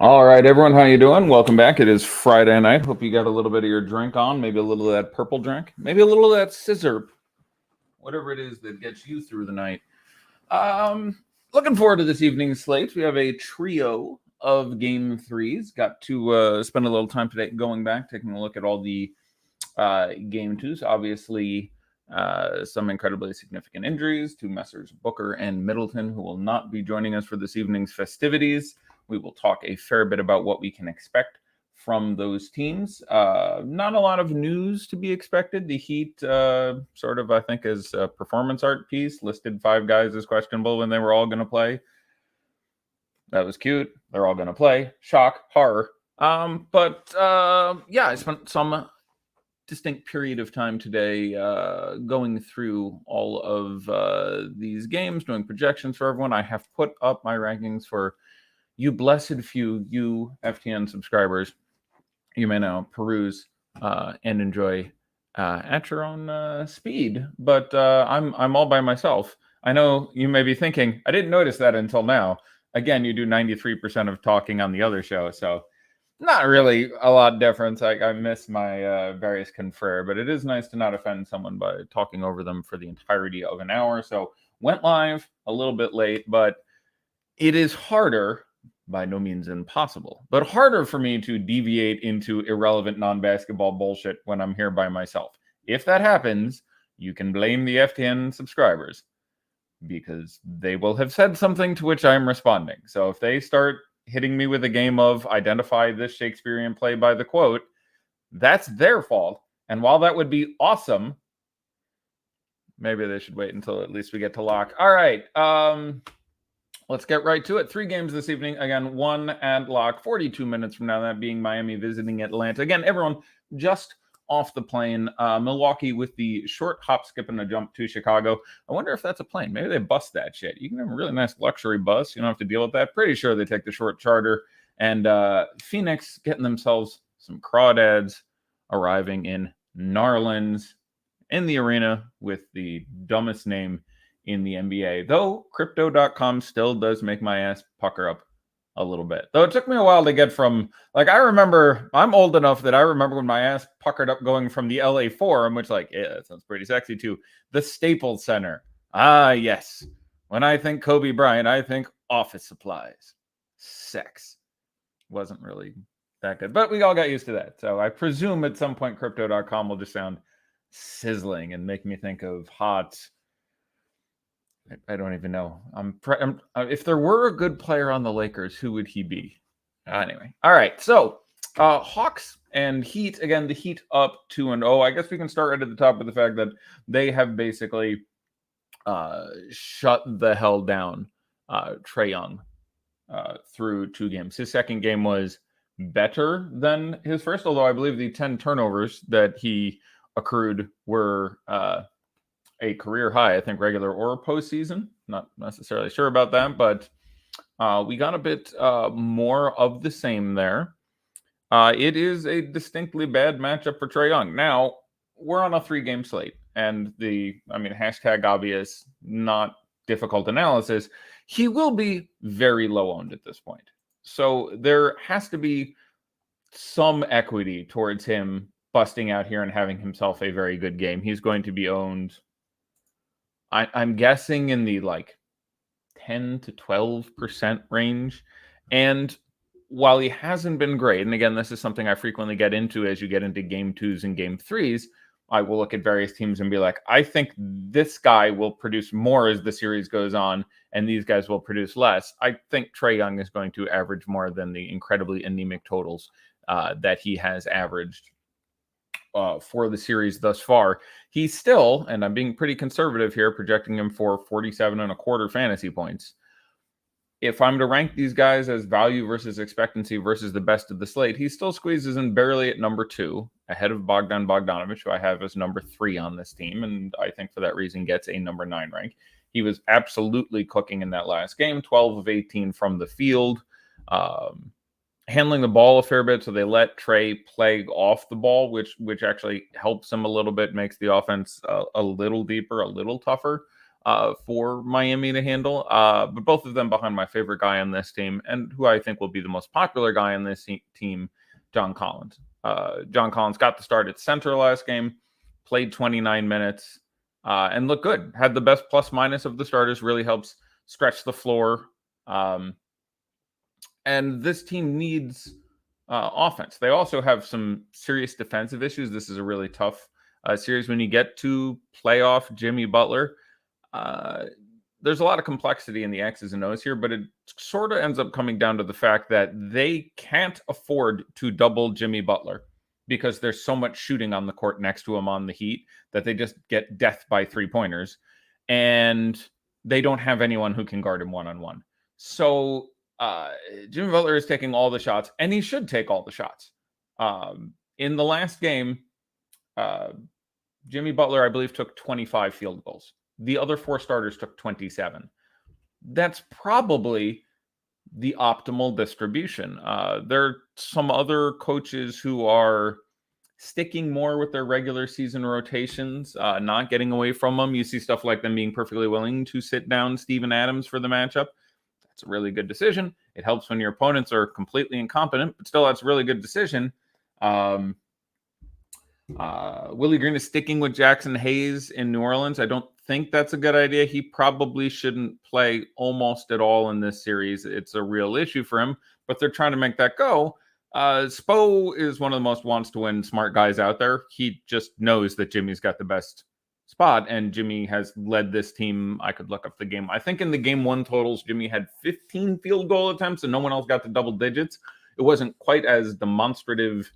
All right, everyone, how you doing? Welcome back. It is Friday night. Hope you got a little bit of your drink on, maybe a little of that purple drink, maybe a little of that scissor, whatever it is that gets you through the night. Looking forward to this evening's slate. We have a trio of game threes. Got to spend a little time today going back, taking a look at all the game twos. Obviously, some incredibly significant injuries to Messrs. Booker and Middleton, who will not be joining us for this evening's festivities. We will talk a fair bit about what we can expect from those teams. Not a lot of news to be expected. The Heat sort of, I think, as a performance art piece, listed 5 guys as questionable when they were all going to play. That was cute. They're all going to play. Shock, horror. Yeah, I spent some distinct period of time today going through all of these games, doing projections for everyone. I have put up my rankings for you blessed few, you FTN subscribers. You may now peruse and enjoy at your own speed, but I'm all by myself. I know you may be thinking, I didn't notice that until now. Again, you do 93% of talking on the other show, so not really a lot of difference. I miss my various confer, but it is nice to not offend someone by talking over them for the entirety of an hour. So went live a little bit late, but it is harder, by no means impossible, but harder for me to deviate into irrelevant non-basketball bullshit when I'm here by myself. If that happens, you can blame the FTN subscribers because they will have said something to which I'm responding. So if they start hitting me with a game of identify this Shakespearean play by the quote, that's their fault. And while that would be awesome, maybe they should wait until at least we get to lock. All right. Let's get right to it. 3 games this evening. Again, 1 at lock, 42 minutes from now, that being Miami visiting Atlanta. Again, everyone just off the plane. Milwaukee with the short hop, skip, and a jump to Chicago. I wonder if that's a plane. Maybe they bust that shit. You can have a really nice luxury bus. You don't have to deal with that. Pretty sure they take the short charter. And Phoenix getting themselves some crawdads arriving in Narlands in the arena with the dumbest name in the NBA, though crypto.com still does make my ass pucker up a little bit. Though it took me a while to get from, like, I remember, I'm old enough that I remember when my ass puckered up going from the LA Forum, which, like, yeah, that sounds pretty sexy, to the Staples Center. Ah, yes. When I think Kobe Bryant, I think office supplies. Sex. Wasn't really that good, but we all got used to that. So I presume at some point crypto.com will just sound sizzling and make me think of hot, I don't even know. If there were a good player on the Lakers, who would he be? Anyway, all right. So Hawks and Heat, again, the Heat up 2-0. I guess we can start right at the top with the fact that they have basically shut the hell down Trae Young through 2 games. His second game was better than his first, although I believe the 10 turnovers that he accrued were a career high, I think, regular or postseason. Not necessarily sure about that, but we got a bit more of the same there. It is a distinctly bad matchup for Trae Young. Now, we're on a 3-game slate, and hashtag obvious, not difficult analysis. He will be very low owned at this point. So there has to be some equity towards him busting out here and having himself a very good game. He's going to be owned, I'm guessing, in the 10 to 12% range. And while he hasn't been great, and again, this is something I frequently get into as you get into game 2s and game 3s, I will look at various teams and be like, I think this guy will produce more as the series goes on, and these guys will produce less. I think Trae Young is going to average more than the incredibly anemic totals that he has averaged for the series thus far. He's still, and I'm being pretty conservative here, projecting him for 47.25 fantasy points. If I'm to rank these guys as value versus expectancy versus the best of the slate, he still squeezes in barely at number 2, ahead of Bogdanovic, who I have as number 3 on this team, and I think for that reason gets a number 9 rank. He was absolutely cooking in that last game, 12 of 18 from the field. Handling the ball a fair bit, so they let Trae play off the ball, which actually helps him a little bit, makes the offense a little deeper, a little tougher. for Miami to handle. But both of them behind my favorite guy on this team, and who I think will be the most popular guy on this team, John Collins. John Collins got the start at center last game, played 29 minutes, and looked good. Had the best plus minus of the starters, really helps stretch the floor. And this team needs offense. They also have some serious defensive issues. This is a really tough series when you get to playoff Jimmy Butler. There's a lot of complexity in the X's and O's here, but it sort of ends up coming down to the fact that they can't afford to double Jimmy Butler because there's so much shooting on the court next to him on the Heat that they just get death by 3-pointers, and they don't have anyone who can guard him one-on-one. So Jimmy Butler is taking all the shots, and he should take all the shots. In the last game, Jimmy Butler, I believe, took 25 field goals. The other 4 starters took 27. That's probably the optimal distribution. There are some other coaches who are sticking more with their regular season rotations, not getting away from them. You see stuff like them being perfectly willing to sit down Steven Adams for the matchup. That's a really good decision. It helps when your opponents are completely incompetent, but still, that's a really good decision. Willie Green is sticking with Jackson Hayes in New Orleans. I don't think that's a good idea. He probably shouldn't play almost at all in this series. It's a real issue for him, but they're trying to make that go. Spo is one of the most wants to win smart guys out there. He just knows that Jimmy's got the best spot, and Jimmy has led this team. I could look up the game. I think in the game 1 totals, Jimmy had 15 field goal attempts, and no one else got to double digits. It wasn't quite as demonstrative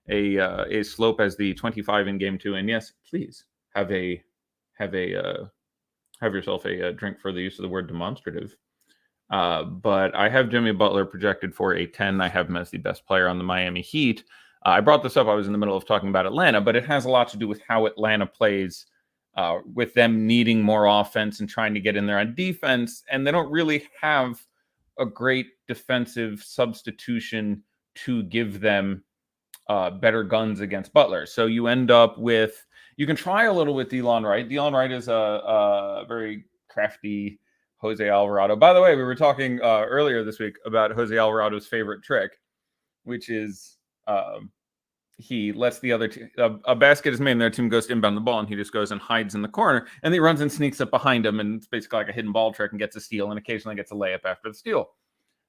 a slope as the 25 in game 2. And yes, please have yourself a drink for the use of the word demonstrative. But I have Jimmy Butler projected for a 10. I have him as the best player on the Miami Heat. I brought this up. I was in the middle of talking about Atlanta, but it has a lot to do with how Atlanta plays, with them needing more offense and trying to get in there on defense. And they don't really have a great defensive substitution to give them better guns against Butler. So you end up with, you can try a little with Delon Wright. Delon Wright is a very crafty Jose Alvarado. By the way, we were talking earlier this week about Jose Alvarado's favorite trick, which is he lets the other team, a basket is made and their team goes to inbound the ball, and he just goes and hides in the corner, and he runs and sneaks up behind him, and it's basically like a hidden ball trick, and gets a steal, and occasionally gets a layup after the steal.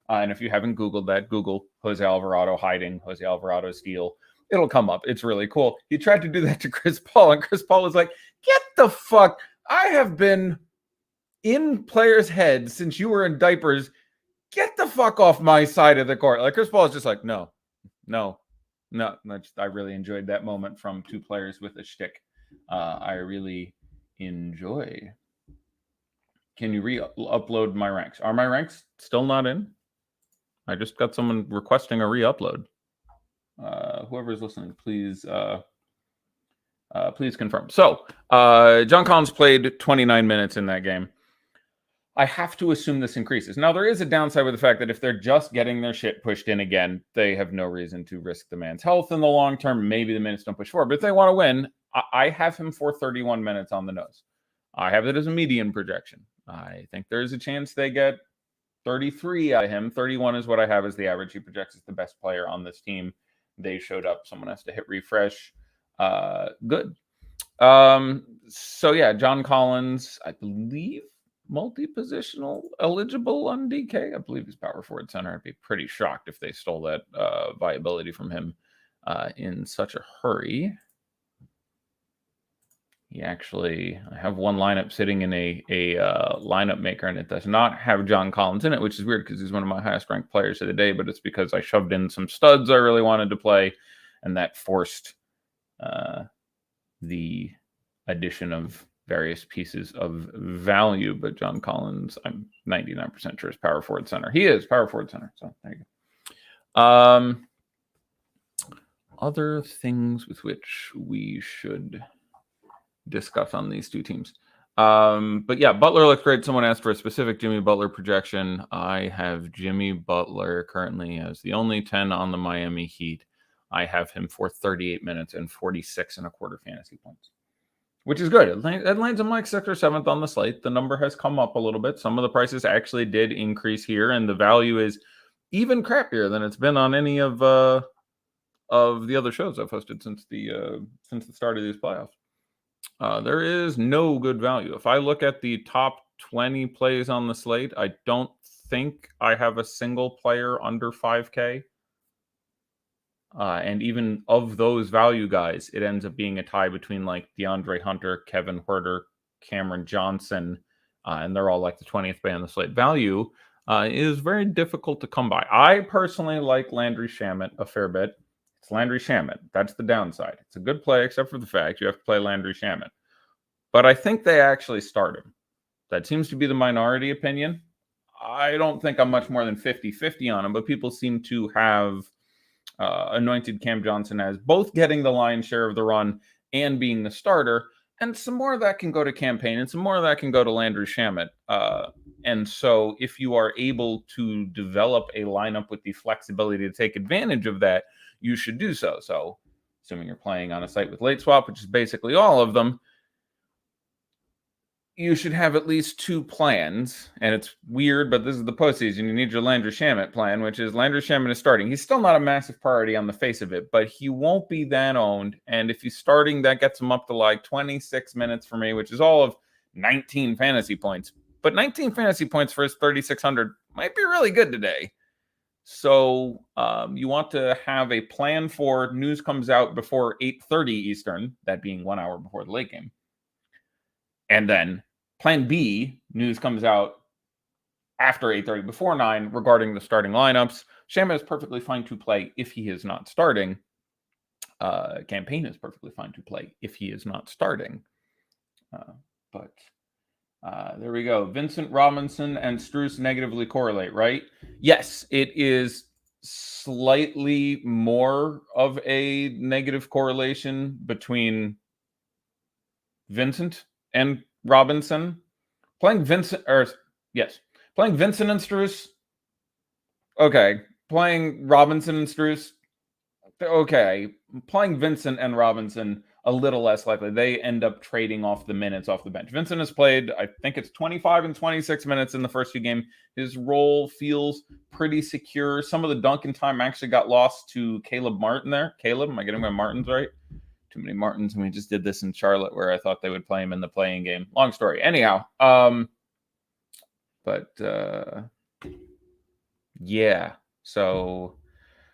And if you haven't Googled that, Google Jose Alvarado hiding, Jose Alvarado steal. It'll come up. It's really cool. He tried to do that to Chris Paul, and Chris Paul was like, get the fuck. I have been in players' heads since you were in diapers. Get the fuck off my side of the court. Like, Chris Paul is just like, no. I really enjoyed that moment from 2 players with a shtick. I really enjoy. Can you re-upload my ranks? Are my ranks still not in? I just got someone requesting a re-upload. Whoever's listening, please confirm. So, John Collins played 29 minutes in that game. I have to assume this increases. Now, there is a downside with the fact that if they're just getting their shit pushed in again, they have no reason to risk the man's health in the long term. Maybe the minutes don't push forward. But if they want to win, I have him for 31 minutes on the nose. I have it as a median projection. I think there's a chance they get 33 out of him. 31 is what I have as the average. He projects as the best player on this team. They showed up. Someone has to hit refresh. Good. So yeah, John Collins, I believe, multi-positional eligible on DK. I believe he's power forward center. I'd be pretty shocked if they stole that viability from him in such a hurry. He actually, I have one lineup sitting in a lineup maker, and it does not have John Collins in it, which is weird because he's one of my highest ranked players of the day, but it's because I shoved in some studs I really wanted to play, and that forced the addition of various pieces of value. But John Collins, I'm 99% sure is power forward center. He is power forward center. So there you go. Other things with which we should discuss on these 2 teams. But yeah, Butler looks great. Someone asked for a specific Jimmy Butler projection. I have Jimmy Butler currently as the only 10 on the Miami Heat. I have him for 38 minutes and 46 and a quarter fantasy points. which is good. It lands him like 6th or 7th on the slate. The number has come up a little bit. Some of the prices actually did increase here, and the value is even crappier than it's been on any of the other shows I've hosted since the start of these playoffs. There is no good value. If I look at the top 20 plays on the slate, I don't think I have a single player under 5K. And even of those value guys, it ends up being a tie between like DeAndre Hunter, Kevin Huerter, Cameron Johnson, and they're all like the 20th play on the slate. Value is very difficult to come by. I personally like Landry Shamet a fair bit. It's Landry Shamet. That's the downside. It's a good play, except for the fact you have to play Landry Shamet. But I think they actually start him. That seems to be the minority opinion. I don't think I'm much more than 50-50 on him, but people seem to have anointed Cam Johnson as both getting the lion's share of the run and being the starter. And some more of that can go to campaign, and some more of that can go to Landry Shamet. And so if you are able to develop a lineup with the flexibility to take advantage of that, you should do so. So assuming you're playing on a site with late swap, which is basically all of them, you should have at least 2 plans. And it's weird, but this is the postseason. You need your Landry Shamet plan, which is Landry Shamet is starting. He's still not a massive priority on the face of it, but he won't be that owned. And if he's starting, that gets him up to like 26 minutes for me, which is all of 19 fantasy points. But 19 fantasy points for his 3,600 might be really good today. So you want to have a plan for news comes out before 8:30 Eastern, that being 1 hour before the late game. And then plan B, news comes out after 8:30, before 9, regarding the starting lineups. Shamet is perfectly fine to play if he is not starting. Campaign is perfectly fine to play if he is not starting. But there we go. Vincent Robinson and Strus negatively correlate, right? Yes, it is slightly more of a negative correlation between Vincent and Robinson. Playing Vincent and Strus. Okay. Playing Robinson and Strus. Okay. Playing Vincent and Robinson, a little less likely. They end up trading off the minutes off the bench. Vincent has played, I think it's 25 and 26 minutes in the first few games. His role feels pretty secure. Some of the dunking time actually got lost to Caleb Martin there. Caleb, am I getting my Martins right? Too many Martins. And we just did this in Charlotte where I thought they would play him in the playing game. Long story. Anyhow, yeah. So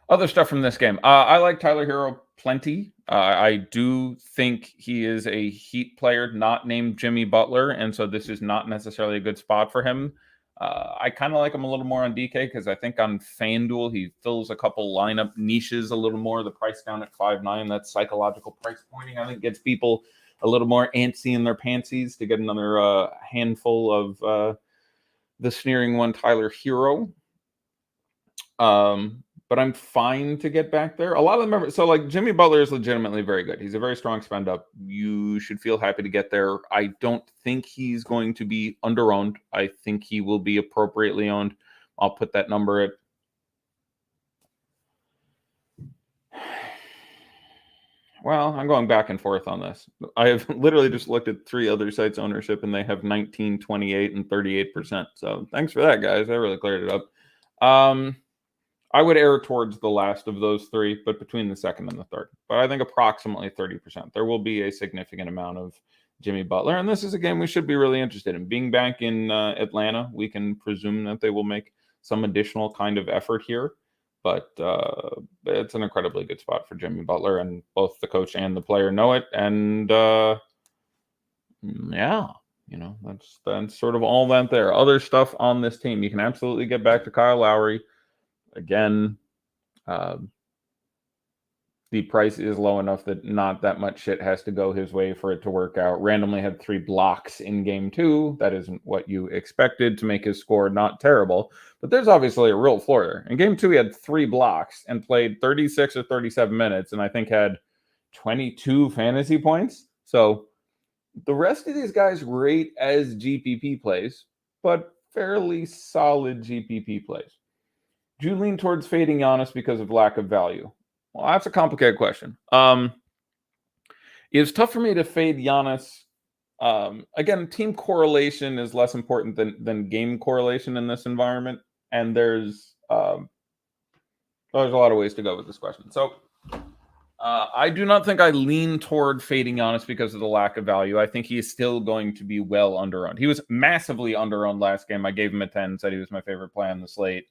other stuff from this game. I like Tyler Hero plenty. I do think he is a Heat player not named Jimmy Butler, and so this is not necessarily a good spot for him. I kind of like him a little more on DK because I think on FanDuel he fills a couple lineup niches a little more. The price down at 5.9, that psychological price pointing, I think gets people a little more antsy in their pantsies to get another handful of the sneering one, Tyler Hero. But I'm fine to get back there. A lot of them so like Jimmy Butler is legitimately very good. He's a very strong spend up. You should feel happy to get there. I don't think he's going to be under-owned. I think he will be appropriately owned. I'll put that number at well, I'm going back and forth on this. I have literally just looked at 3 other sites' ownership, and they have 19, 28, and 38%. So thanks for that, guys. I really cleared it up. I would err towards the last of those 3, but between the second and the third. But I think approximately 30%. There will be a significant amount of Jimmy Butler, and this is a game we should be really interested in. Being back in Atlanta, we can presume that they will make some additional kind of effort here. But it's an incredibly good spot for Jimmy Butler, and both the coach and the player know it. And yeah, that's sort of all that there. Other stuff on this team, you can absolutely get back to Kyle Lowry. Again, the price is low enough that not that much shit has to go his way for it to work out. Randomly had 3 blocks in game 2. That isn't what you expected to make his score not terrible. But there's obviously a real floor there. In game 2, he had 3 blocks and played 36 or 37 minutes, and I think had 22 fantasy points. So the rest of these guys rate as GPP plays, but fairly solid GPP plays. Do you lean towards fading Giannis because of lack of value? Well, that's a complicated question. It's tough for me to fade Giannis. Again, team correlation is less important than game correlation in this environment, and there's a lot of ways to go with this question. So I do not think I lean toward fading Giannis because of the lack of value. I think he is still going to be well underowned. He was massively underowned last game. I gave him a 10, said he was my favorite play on the slate.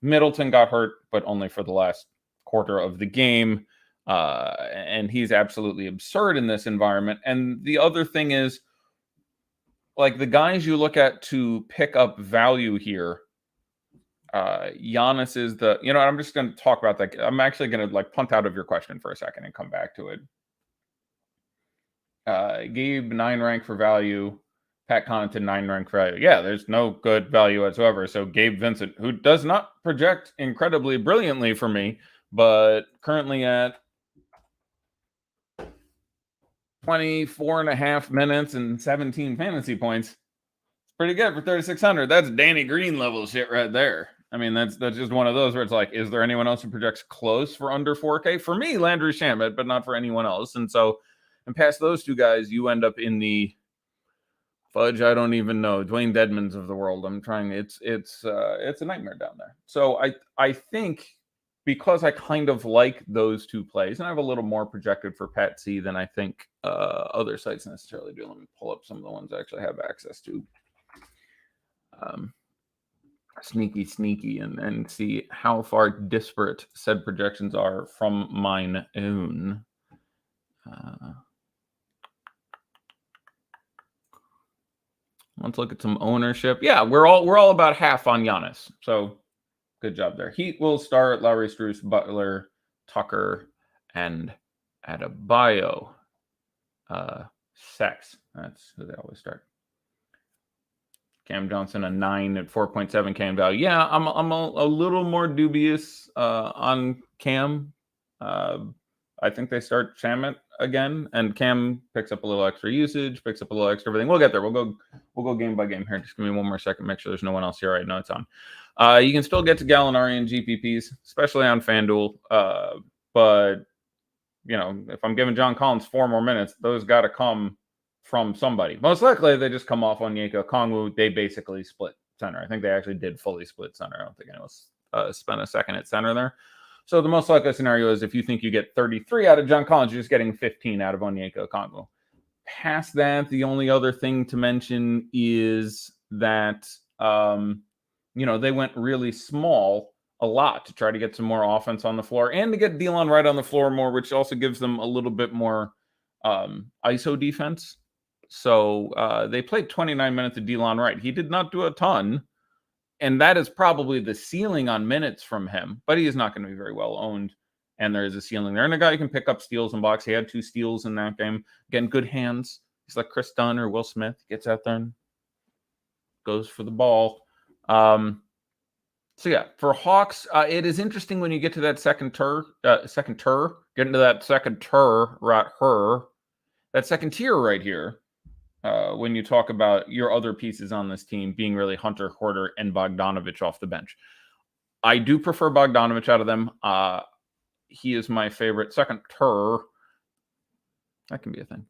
Middleton got hurt, but only for the last quarter of the game. And he's absolutely absurd in this environment. And the other thing is, like, the guys you look at to pick up value here, Giannis is the, I'm just going to talk about that. I'm actually going to like punt out of your question for a second and come back to it. Gabe 9 rank for value. Pat Connington 9 rank for value. Yeah, there's no good value whatsoever. So Gabe Vincent, who does not project incredibly brilliantly for me, but currently at 24.5 minutes and 17 fantasy points. It's pretty good for 3,600. That's Danny Green level shit right there. I mean, that's just one of those where it's like, is there anyone else who projects close for under 4K? For me, Landry Shamet, but not for anyone else. And so, and past those two guys, you end up in the fudge. I don't even know, Dwayne Dedmans of the world. I'm trying. It's a nightmare down there. So I think because I kind of like those two plays, and I have a little more projected for Pat C than I think other sites necessarily do. Let me pull up some of the ones I actually have access to. Sneaky and see how far disparate said projections are from mine own. Let's look at some ownership. Yeah, we're all about half on Giannis. So good job there. Heat will start Lowry, Strus, Butler, Tucker, and Adebayo. Sex. That's who they always start. Cam Johnson, a 9 at 4.7 K in value. Yeah, I'm a little more dubious on Cam. I think they start Shamet again, and Cam picks up a little extra usage, picks up a little extra everything. We'll get there. We'll go game by game here. Just give me one more second. Make sure there's no one else here. Right now it's on. You can still get to Gallinari and GPPs, especially on FanDuel. But if I'm giving John Collins 4 more minutes, those got to come from somebody. Most likely, they just come off on Onyeka Okongwu. They basically split center. I think they actually did fully split center. I don't think anyone spent a second at center there. So the most likely scenario is if you think you get 33 out of John Collins, you're just getting 15 out of Onyeka Okongwu. Past that, the only other thing to mention is that they went really small a lot to try to get some more offense on the floor and to get Delon Wright on the floor more, which also gives them a little bit more ISO defense. So they played 29 minutes of Delon Wright. He did not do a ton, and that is probably the ceiling on minutes from him, but he is not going to be very well owned, and there is a ceiling there. And a guy who can pick up steals and blocks. He had 2 steals in that game. Again, good hands. He's like Chris Dunn or Will Smith. Gets out there and goes for the ball. So yeah, for Hawks, it is interesting when you get to that second tier, that second tier right here. When you talk about your other pieces on this team being really Hunter, Harter, and Bogdanovic off the bench. I do prefer Bogdanovic out of them. He is my favorite. Second tier. That can be a thing.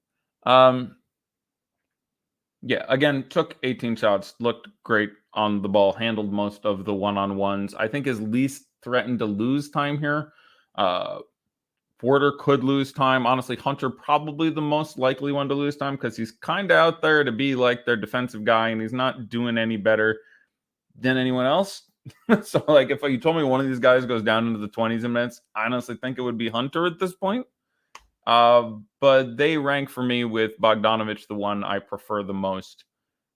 Yeah, again, took 18 shots, looked great on the ball, handled most of the one-on-ones. I think is least threatened to lose time here. Porter could lose time. Honestly, Hunter probably the most likely one to lose time because he's kind of out there to be like their defensive guy, and he's not doing any better than anyone else. So, like, if you told me one of these guys goes down into the 20s in minutes, I honestly think it would be Hunter at this point. But they rank for me with Bogdanovic, the one I prefer the most,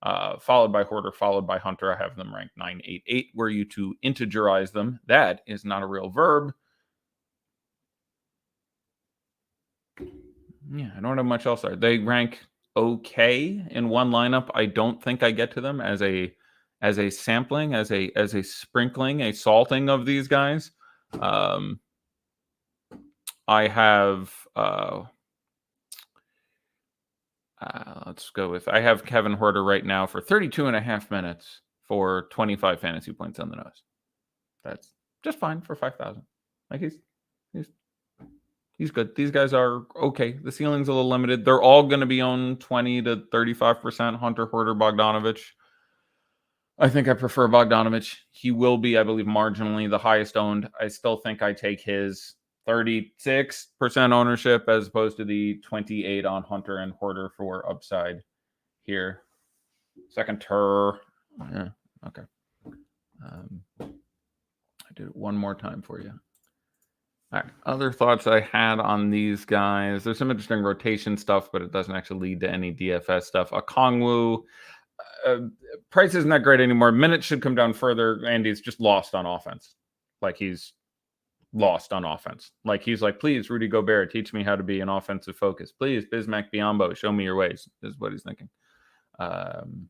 followed by Harter, followed by Hunter. I have them ranked 9, 8, 8. Were you to integerize them, that is not a real verb. Yeah, I don't have much else there. They rank okay in one lineup. I don't think I get to them as a sampling, as a sprinkling, a salting of these guys. I have let's go with, I have Kevin Harter right now for 32.5 minutes for 25 fantasy points on the nose. That's just fine for 5,000. Like he's He's good. These guys are okay. The ceiling's a little limited. They're all going to be owned 20 to 35%. Hunter, Harter, Bogdanovic. I think I prefer Bogdanovic. He will be, I believe, marginally the highest owned. I still think I take his 36% ownership as opposed to the 28 on Hunter and Harter for upside here. Second tur. Yeah, okay. I did it one more time for you. All right. Other thoughts I had on these guys. There's some interesting rotation stuff, but it doesn't actually lead to any DFS stuff. Okongwu, price isn't that great anymore. Minutes should come down further. Andy's just lost on offense. Like he's lost on offense. Like he's like, please, Rudy Gobert, teach me how to be an offensive focus. Please, Bismack Biyombo, show me your ways, is what he's thinking. Yeah,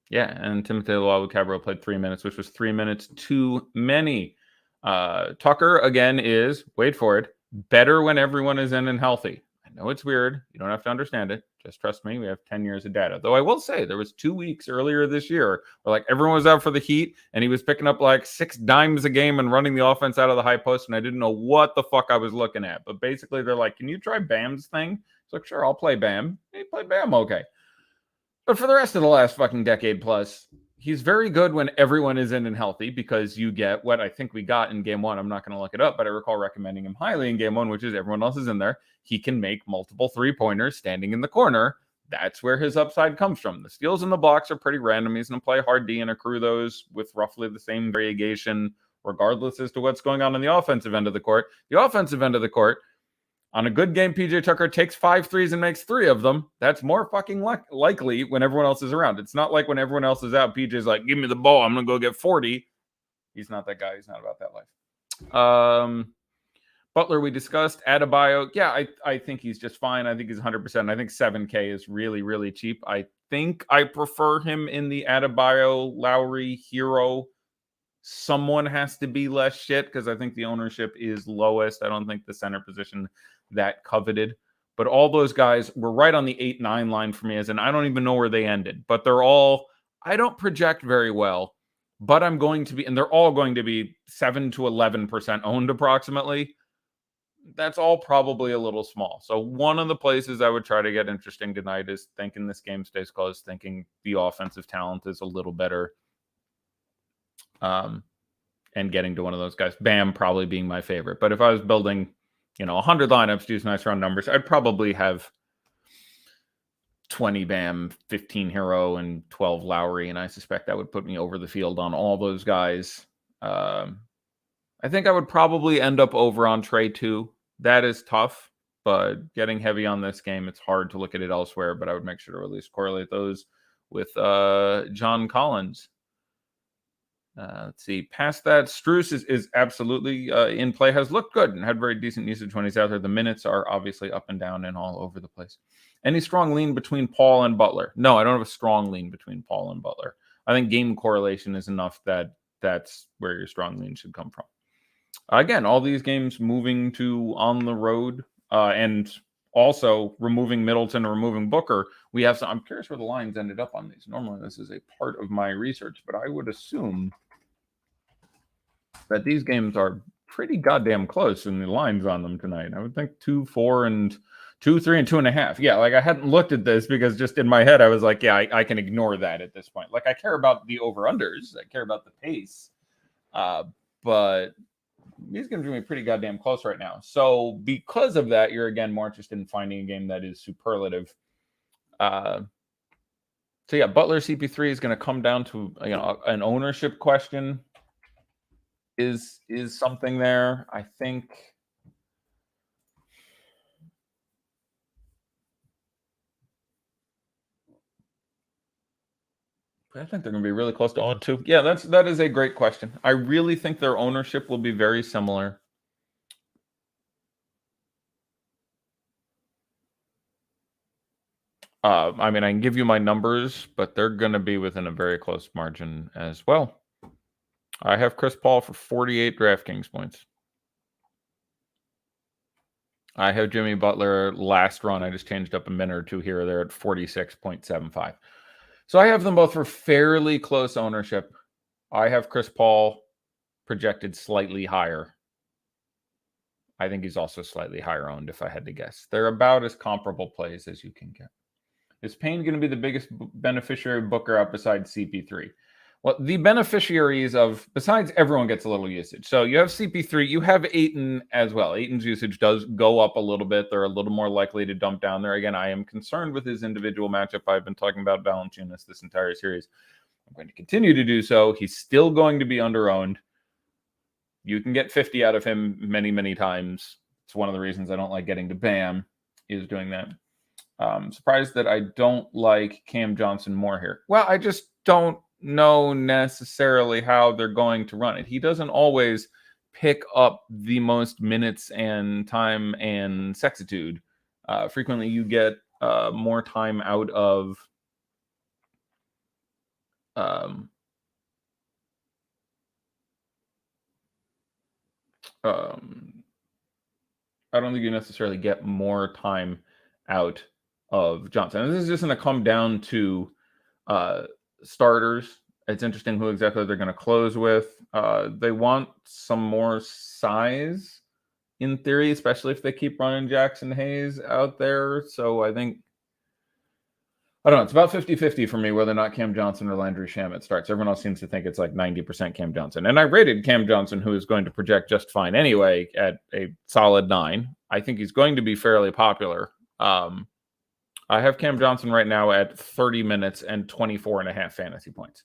and Timothy Luwawu-Cabarrot played 3 minutes, which was 3 minutes too many. Tucker, again, is, wait for it, better when everyone is in and healthy. I know it's weird. You don't have to understand it. Just trust me. We have 10 years of data. Though I will say there was 2 weeks earlier this year where like everyone was out for the Heat and he was picking up like 6 dimes a game and running the offense out of the high post. And I didn't know what the fuck I was looking at. But basically they're like, can you try Bam's thing? It's like, sure, I'll play Bam. He played Bam okay. But for the rest of the last fucking decade plus, he's very good when everyone is in and healthy because you get what I think we got in game 1. I'm not going to look it up, but I recall recommending him highly in game 1, which is everyone else is in there. He can make multiple 3-pointers standing in the corner. That's where his upside comes from. The steals and the blocks are pretty random. He's going to play hard D and accrue those with roughly the same variegation, regardless as to what's going on the offensive end of the court. The offensive end of the court, on a good game, PJ Tucker takes 5 threes and makes 3 of them. That's more fucking likely when everyone else is around. It's not like when everyone else is out, PJ's like, give me the ball. I'm going to go get 40. He's not that guy. He's not about that life. Butler, we discussed. Adebayo, yeah, I think he's just fine. I think he's 100%. I think 7K is really, really cheap. I think I prefer him in the Adebayo, Lowry, Hero. Someone has to be less shit because I think the ownership is lowest. I don't think the center position that coveted. But all those guys were right on the 8-9 line for me, as in I don't even know where they ended. But they're all, I don't project very well, but I'm going to be, and they're all going to be 7 to 11% owned approximately. That's all probably a little small. So one of the places I would try to get interesting tonight is thinking this game stays close, thinking the offensive talent is a little better. And getting to one of those guys. Bam probably being my favorite. But if I was building, 100 lineups to use nice round numbers, I'd probably have 20 Bam, 15 Hero, and 12 Lowry. And I suspect that would put me over the field on all those guys. I think I would probably end up over on Trey too. That is tough, but getting heavy on this game, it's hard to look at it elsewhere. But I would make sure to at least correlate those with John Collins. Let's see. Past that, Strus is absolutely in play, has looked good and had very decent usage when he's out there. The minutes are obviously up and down and all over the place. Any strong lean between Paul and Butler? No, I don't have a strong lean between Paul and Butler. I think game correlation is enough that that's where your strong lean should come from. Again, all these games moving to on the road and also removing Middleton, removing Booker. We have some, I'm curious where the lines ended up on these. Normally this is a part of my research, but I would assume that these games are pretty goddamn close in the lines on them tonight. I would think 2, 4, and 2, 3, and 2.5. Yeah, like I hadn't looked at this because just in my head I was like, yeah, I can ignore that at this point. Like I care about the over-unders. I care about the pace. But these games are going to be pretty goddamn close right now. So because of that, you're again more interested in finding a game that is superlative. So yeah, Butler CP3 is going to come down to an ownership question. Is something there? I think they're going to be really close to own too. Yeah, that is a great question. I really think their ownership will be very similar. I mean, I can give you my numbers, but they're going to be within a very close margin as well. I have Chris Paul for 48 DraftKings points. I have Jimmy Butler last run. I just changed up a minute or two here or there at 46.75. So I have them both for fairly close ownership. I have Chris Paul projected slightly higher. I think he's also slightly higher owned if I had to guess. They're about as comparable plays as you can get. Is Payne going to be the biggest beneficiary of Booker out besides CP3? Well, the beneficiaries of, besides everyone gets a little usage. So you have CP3, you have Ayton as well. Ayton's usage does go up a little bit. They're a little more likely to dump down there. Again, I am concerned with his individual matchup. I've been talking about Valanciunas this entire series. I'm going to continue to do so. He's still going to be under-owned. You can get 50 out of him many, many times. It's one of the reasons I don't like getting to Bam, is doing that. Surprised that I don't like Cam Johnson more here. Well, I just don't know necessarily how they're going to run it. He doesn't always pick up the most minutes and time and sexitude. Frequently you get more time out of I don't think you necessarily get more time out of Johnson. And this is just going to come down to starters. It's interesting who exactly they're going to close with. They want some more size in theory, especially if they keep running Jackson Hayes out there. So I think, I don't know, it's about 50-50 for me whether or not Cam Johnson or Landry Shamet starts. Everyone else seems to think it's like 90% Cam Johnson. And I rated Cam Johnson, who is going to project just fine anyway, at a solid 9. I think he's going to be fairly popular. I have Cam Johnson right now at 30 minutes and 24.5 fantasy points.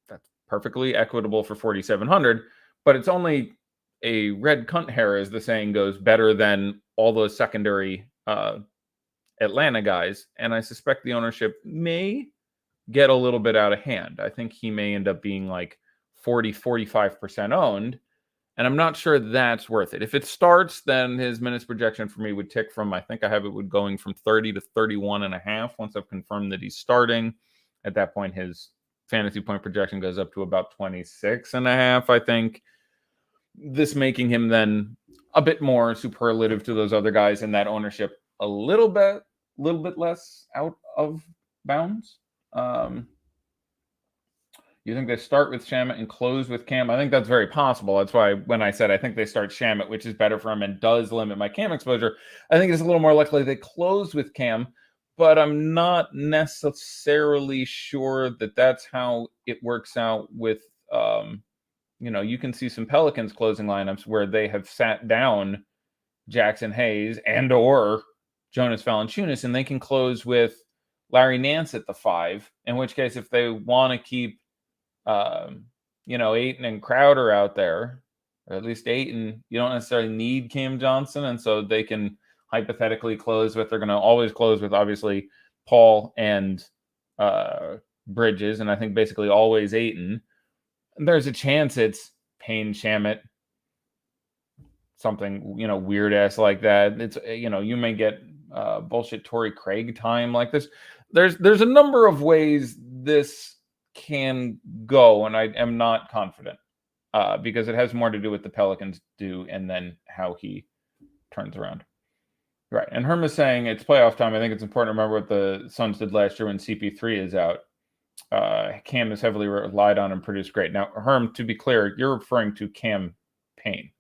That's perfectly equitable for 4,700, but it's only a red cunt hair, as the saying goes, better than all those secondary Atlanta guys. And I suspect the ownership may get a little bit out of hand. I think he may end up being like 40-45% owned. And I'm not sure that's worth it. If it starts, then his minutes projection for me would tick from, I think I have it going from 30 to 31.5 once I've confirmed that he's starting. At that point, his fantasy point projection goes up to about 26.5, I think. This making him then a bit more superlative to those other guys, and that ownership a little bit less out of bounds. You think they start with Shamet and close with Cam? I think that's very possible. That's why when I said I think they start Shamet, which is better for him and does limit my Cam exposure, I think it's a little more likely they close with Cam, but I'm not necessarily sure that that's how it works out with, you can see some Pelicans closing lineups where they have sat down Jackson Hayes and or Jonas Valanciunas, and they can close with Larry Nance at the 5, in which case if they want to keep Ayton and Crowder out there, or at least Ayton, you don't necessarily need Cam Johnson, and so they can hypothetically close with, they're going to always close with, obviously, Paul and Bridges, and I think basically always Ayton. And there's a chance it's Payne, Shamet, something, weird-ass like that. It's, you may get bullshit Tory Craig time like this. There's a number of ways this can go, and I am not confident because it has more to do with the Pelicans do and then how he turns around. Right. And Herm is saying it's playoff time. I think it's important to remember what the Suns did last year when CP3 is out. Cam is heavily relied on and produced great. Now, Herm, to be clear, you're referring to Cam Payne.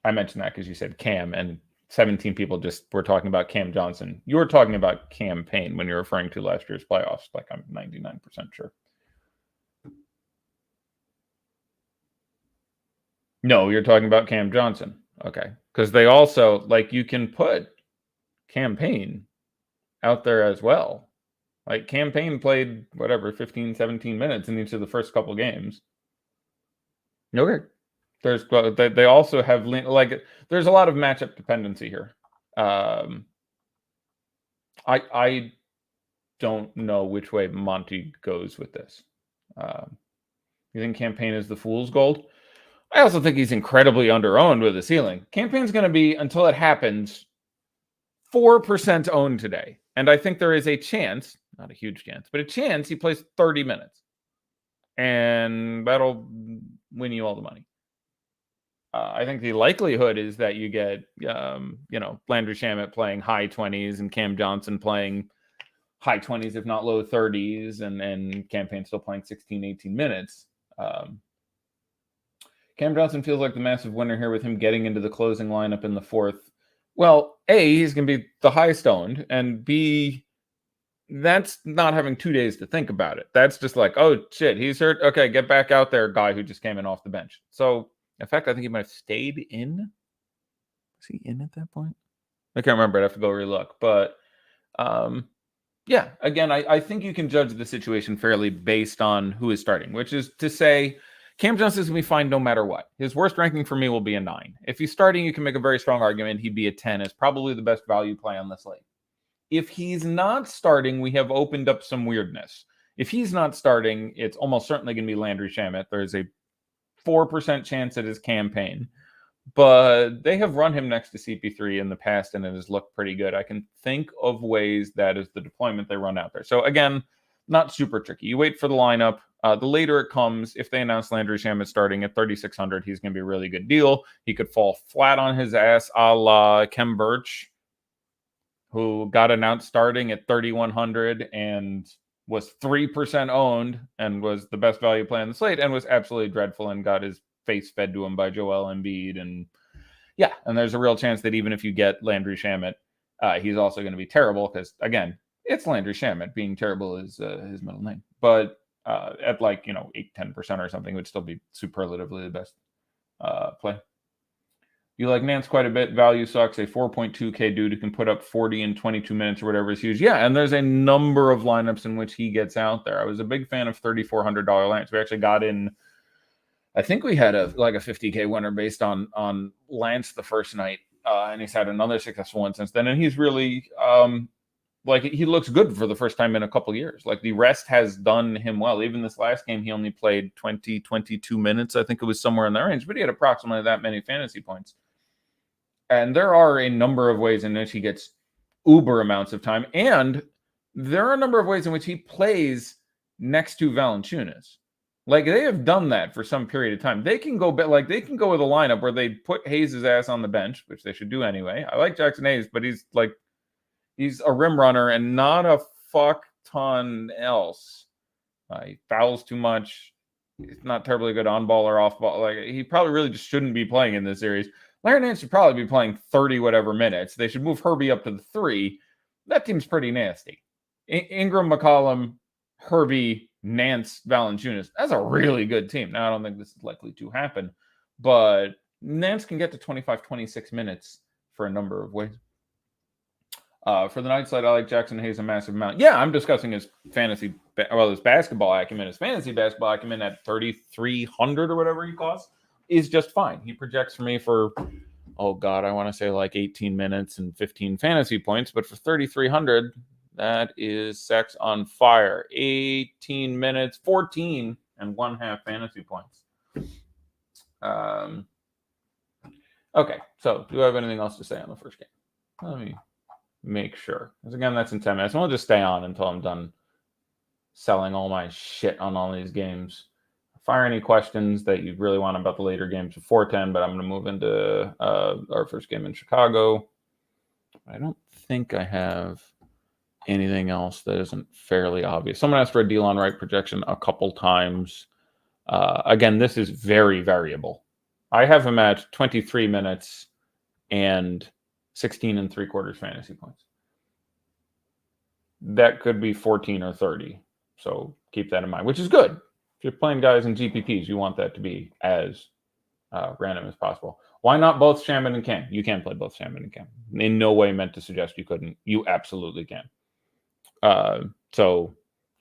I mentioned that because you said Cam, and 17 people just were talking about Cam Johnson. You were talking about Cam Payne when you're referring to last year's playoffs, like I'm 99% sure. No, you're talking about Cam Johnson. Okay. Because they also, you can put Cam Payne out there as well. Like, Cam Payne played, 15, 17 minutes in each of the first couple games. Okay. They also have, there's a lot of matchup dependency here. I don't know which way Monty goes with this. You think Cam Payne is the fool's gold? I also think he's incredibly under-owned with a ceiling. Cam Payne's going to be, until it happens, 4% owned today. And I think there is a chance, not a huge chance, but a chance he plays 30 minutes. And that'll win you all the money. I think the likelihood is that you get, Landry Shamet playing high 20s and Cam Johnson playing high 20s, if not low 30s, and Cam Payne still playing 16, 18 minutes. Cam Johnson feels like the massive winner here with him getting into the closing lineup in the fourth. Well, A, he's going to be the highest owned, and B, that's not having 2 days to think about it. That's just like, oh, shit, he's hurt. Okay, get back out there, guy who just came in off the bench. So, in fact, I think he might have stayed in. Was he in at that point? I can't remember. I'd have to go relook. But, yeah, again, I think you can judge the situation fairly based on who is starting, which is to say Cam Johnson is going to be fine no matter what. His worst ranking for me will be a 9. If he's starting, you can make a very strong argument he'd be a 10 as probably the best value play on the slate. If he's not starting, we have opened up some weirdness. If he's not starting, it's almost certainly going to be Landry Shamet. There's a 4% chance at his campaign. But they have run him next to CP3 in the past, and it has looked pretty good. I can think of ways that is the deployment they run out there. So again, not super tricky. You wait for the lineup. The later it comes, if they announce Landry Shamet starting at 3,600, he's going to be a really good deal. He could fall flat on his ass a la Kem Birch, who got announced starting at 3,100 and was 3% owned and was the best value play on the slate and was absolutely dreadful and got his face fed to him by Joel Embiid. And yeah, and there's a real chance that even if you get Landry Shamet, he's also going to be terrible because, again, it's Landry Shamet. Being terrible is his middle name. But at 8-10% or something, it would still be superlatively the best play. You like Nance quite a bit. Value sucks. A 4.2K dude who can put up 40 in 22 minutes or whatever is huge. Yeah, and there's a number of lineups in which he gets out there. I was a big fan of $3,400 Lance. We actually got in, I think we had a 50K winner based on Lance the first night, and he's had another successful one since then. And he's really, he looks good for the first time in a couple years. Like, the rest has done him well. Even this last game, he only played 22 minutes. I think it was somewhere in that range, but he had approximately that many fantasy points. And there are a number of ways in which he gets uber amounts of time. And there are a number of ways in which he plays next to Valanciunas. Like, they have done that for some period of time. They can go with a lineup where they put Hayes' ass on the bench, which they should do anyway. I like Jackson Hayes, but he's a rim runner and not a fuck ton else. He fouls too much. He's not terribly good on ball or off ball. Like, he probably really just shouldn't be playing in this series. Larry Nance should probably be playing 30 whatever minutes. They should move Herbie up to the 3. That team's pretty nasty. Ingram, McCollum, Herbie, Nance, Valanciunas. That's a really good team. Now, I don't think this is likely to happen, but Nance can get to 25, 26 minutes for a number of ways. For the night slide, I like Jackson Hayes a massive amount. Yeah, I'm discussing his his basketball acumen. His fantasy basketball acumen at 3,300 or whatever he costs is just fine. He projects for me for, I want to say 18 minutes and 15 fantasy points, but for 3,300, that is sex on fire. 18 minutes, 14 and 1/2 fantasy points. Okay, so do I have anything else to say on the first game? Let me make sure. Because again, that's in 10 minutes. We'll just stay on until I'm done selling all my shit on all these games. Fire any questions that you really want about the later games before 10, but I'm going to move into our first game in Chicago. I don't think I have anything else that isn't fairly obvious. Someone asked for a deal on right projection a couple times. Again, this is very variable. I have him at 23 minutes and 16 3/4 fantasy points. That could be 14 or 30. So keep that in mind, which is good. If you're playing guys in GPPs, you want that to be as random as possible. Why not both Shamet and Cam? You can play both Shamet and Cam. In no way meant to suggest you couldn't. You absolutely can. So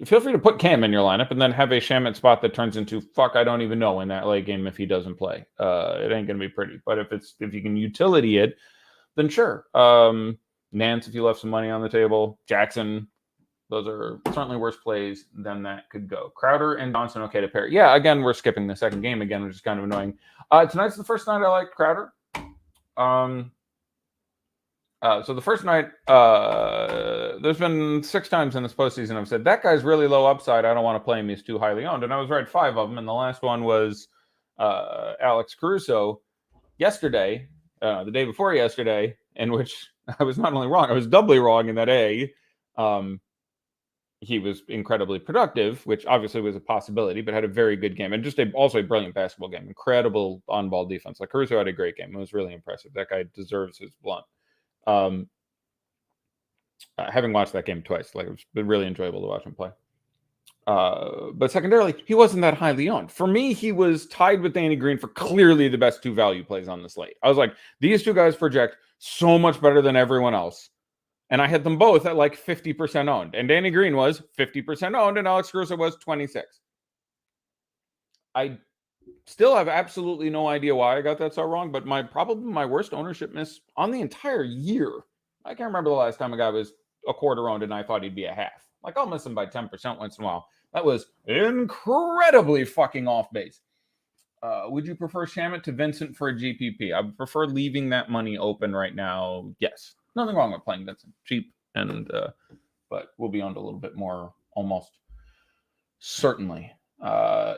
feel free to put Cam in your lineup and then have a Shamet spot that turns into I don't even know in that late game if he doesn't play. It ain't gonna be pretty. But if you can utility it, then sure. Nance, if you left some money on the table, Jackson. Those are certainly worse plays than that could go. Crowder and Johnson, okay to pair. Yeah, again, we're skipping the second game again, which is kind of annoying. Tonight's the first night I like Crowder. So the first night, there's been 6 times in this postseason I've said, that guy's really low upside. I don't want to play him. He's too highly owned. And I was right 5 of them. And the last one was Alex Caruso yesterday, the day before yesterday, in which I was not only wrong, I was doubly wrong in that he was incredibly productive, which obviously was a possibility, but had a very good game and just also a brilliant basketball game. Incredible on-ball defense. Like Caruso had a great game. It was really impressive. That guy deserves his blunt. Having watched that game twice, like it's been really enjoyable to watch him play. But secondarily, he wasn't that highly owned. For me, he was tied with Danny Green for clearly the best 2 value plays on the slate. I was like, these 2 guys project so much better than everyone else. And I had them both at like 50% owned. And Danny Green was 50% owned, and Alex Caruso was 26. I still have absolutely no idea why I got that so wrong, but probably my worst ownership miss on the entire year. I can't remember the last time a guy was a quarter owned and I thought he'd be a half. Like, I'll miss him by 10% once in a while. That was incredibly fucking off base. Would you prefer Shamet to Vincent for a GPP? I would prefer leaving that money open right now. Yes. Nothing wrong with playing Vincent. Cheap, and but we'll be on to a little bit more almost certainly.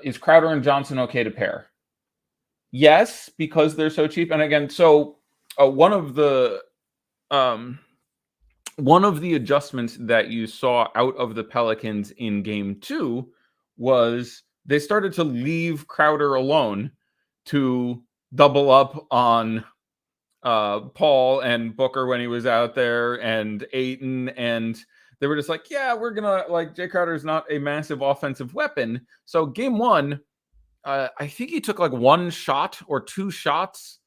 Is Crowder and Johnson okay to pair? Yes, because they're so cheap. And again, so one of the adjustments that you saw out of the Pelicans in game 2 was they started to leave Crowder alone to double up on Paul and Booker when he was out there, and Ayton, and they were just like, yeah, we're gonna, like, Jay Crowder is not a massive offensive weapon. So game 1, I think he took like 1 shot or 2 shots.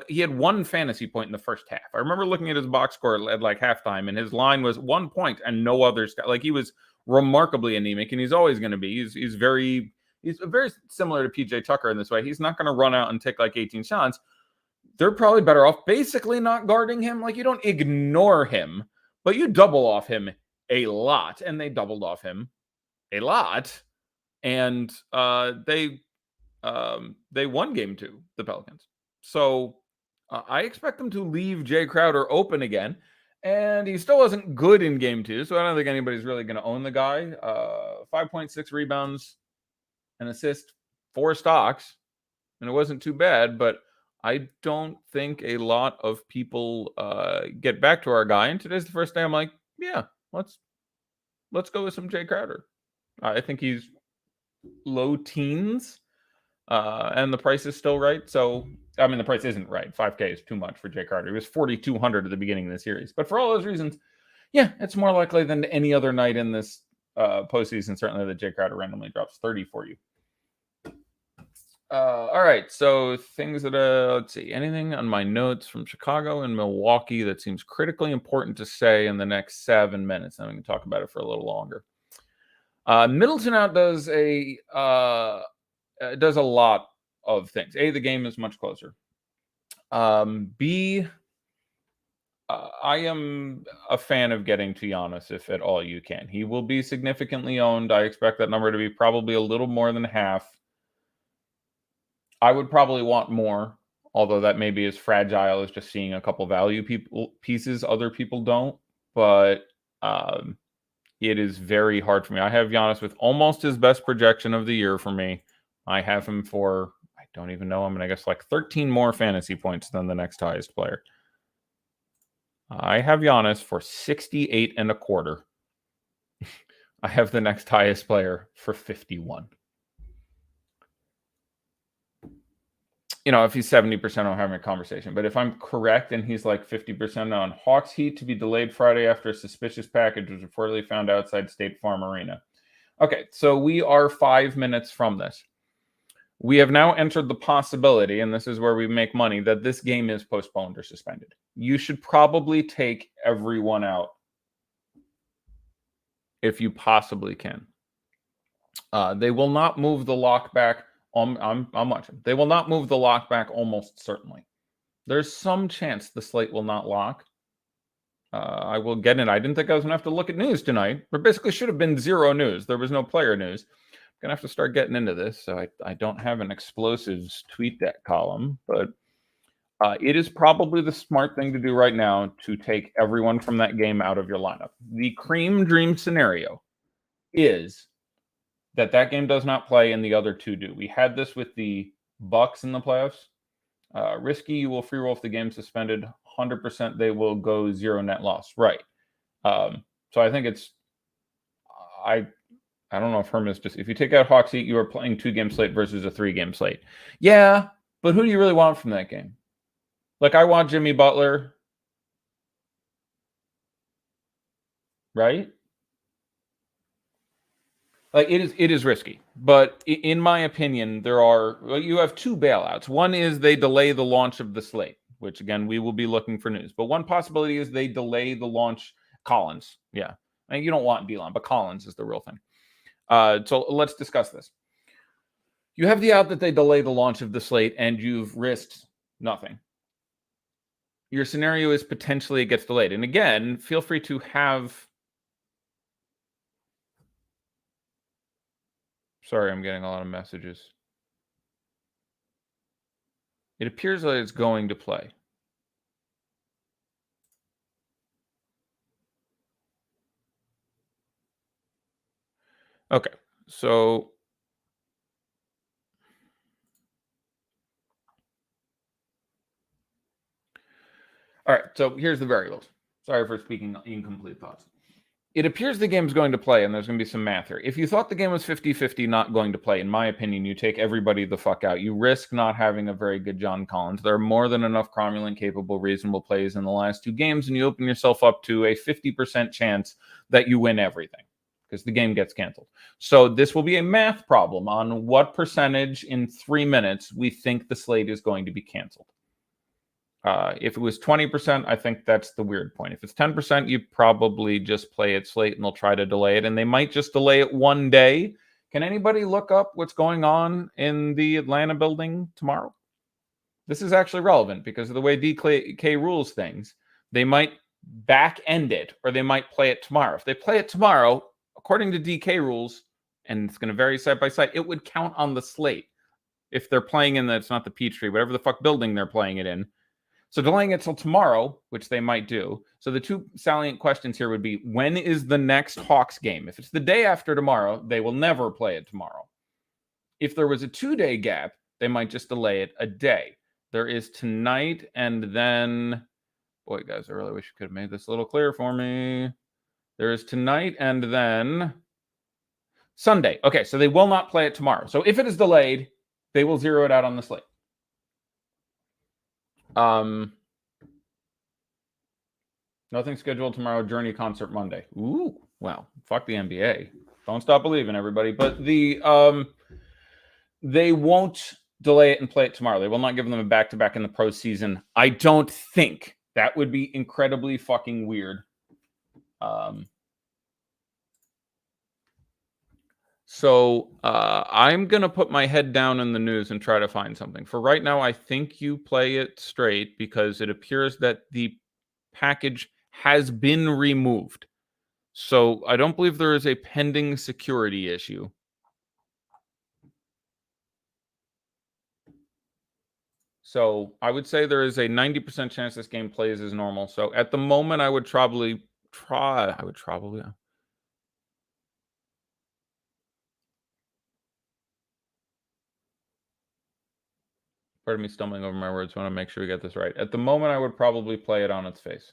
He had 1 fantasy point in the first half. I remember looking at his box score at like halftime, and his line was 1 point and no other stuff. Like, he was remarkably anemic, and he's always going to be. He's very similar to PJ Tucker in this way. He's not going to run out and take like 18 shots. They're probably better off basically not guarding him. Like, you don't ignore him, but you double off him a lot, and they doubled off him a lot, and they won game 2, the Pelicans. So I expect them to leave Jay Crowder open again, and he still wasn't good in game 2, so I don't think anybody's really going to own the guy. 5.6 rebounds, an assist, 4 stocks, and it wasn't too bad, but I don't think a lot of people get back to our guy. And today's the first day I'm like, yeah, let's go with some Jay Crowder. I think he's low teens, and the price is still right. So, I mean, the price isn't right. 5K is too much for Jay Crowder. He was 4,200 at the beginning of the series. But for all those reasons, yeah, it's more likely than any other night in this postseason, certainly, that Jay Crowder randomly drops 30 for you. All right, so things that let's see, anything on my notes from Chicago and Milwaukee that seems critically important to say in the next 7 minutes, then we can talk about it for a little longer. Middleton out does a lot of things. A, the game is much closer. B, I am a fan of getting to Giannis if at all you can. He will be significantly owned. I expect that number to be probably a little more than half. I would probably want more, although that may be as fragile as just seeing a couple value pieces other people don't. But it is very hard for me. I have Giannis with almost his best projection of the year for me. I have him for, I don't even know, I guess like 13 more fantasy points than the next highest player. I have Giannis for 68.25. I have the next highest player for 51. If he's 70% on having a conversation. But if I'm correct and he's like 50% on Hawks Heat to be delayed Friday after a suspicious package was reportedly found outside State Farm Arena. Okay, so we are 5 minutes from this. We have now entered the possibility, and this is where we make money, that this game is postponed or suspended. You should probably take everyone out if you possibly can. They will not move the lock back. I'm watching. They will not move the lock back almost certainly. There's some chance the slate will not lock. I will get in. I didn't think I was going to have to look at news tonight. There basically should have been 0 news. There was no player news. I'm going to have to start getting into this. So I don't have an explosives tweet deck column, but it is probably the smart thing to do right now to take everyone from that game out of your lineup. The cream dream scenario is that game does not play and the other 2 do. We had this with the Bucks in the playoffs. Risky, you will free roll if the game suspended. 100% they will go 0 net loss. Right. So I think it's I don't know if Herm is just, if you take out Hawks Heat, you are playing 2-game slate versus a 3-game slate. Yeah, but who do you really want from that game? Like, I want Jimmy Butler, right? Like, it is risky, but in my opinion, you have 2 bailouts. One is they delay the launch of the slate, which again, we will be looking for news. But one possibility is they delay the launch. Collins, yeah. I mean, you don't want Delon, but Collins is the real thing. So let's discuss this. You have the out that they delay the launch of the slate, and you've risked nothing. Your scenario is potentially it gets delayed. And again, feel free to have... Sorry, I'm getting a lot of messages. It appears that it's going to play. Okay, so... All right, so here's the variables. Sorry for speaking incomplete thoughts. It appears the game's going to play, and there's going to be some math here. If you thought the game was 50-50 not going to play, in my opinion, you take everybody the fuck out. You risk not having a very good John Collins. There are more than enough cromulent, capable, reasonable plays in the last 2 games, and you open yourself up to a 50% chance that you win everything because the game gets canceled. So this will be a math problem on what percentage in 3 minutes we think the slate is going to be canceled. If it was 20%, I think that's the weird point. If it's 10%, you probably just play it slate and they'll try to delay it. And they might just delay it 1 day. Can anybody look up what's going on in the Atlanta building tomorrow? This is actually relevant because of the way DK rules things. They might back end it or they might play it tomorrow. If they play it tomorrow, according to DK rules, and it's going to vary site by site, it would count on the slate. If they're playing in it's not the Peachtree, whatever the fuck building they're playing it in. So delaying it till tomorrow, which they might do. So the 2 salient questions here would be, when is the next Hawks game? If it's the day after tomorrow, they will never play it tomorrow. If there was a 2-day gap, they might just delay it a day. There is tonight and then... Boy, guys, I really wish you could have made this a little clearer for me. There is tonight and then Sunday. Okay, so they will not play it tomorrow. So if it is delayed, they will zero it out on the slate. Nothing scheduled tomorrow. Journey concert Monday. Ooh, well, fuck the NBA. Don't stop believing, everybody. But they won't delay it and play it tomorrow. They will not give them a back-to-back in the pro season. I don't think. That would be incredibly fucking weird. So I'm going to put my head down in the news and try to find something. For right now, I think you play it straight because it appears that the package has been removed. So I don't believe there is a pending security issue. So I would say there is a 90% chance this game plays as normal. So at the moment, I would probably try. Pardon me stumbling over my words. I want to make sure we get this right. At the moment, I would probably play it on its face.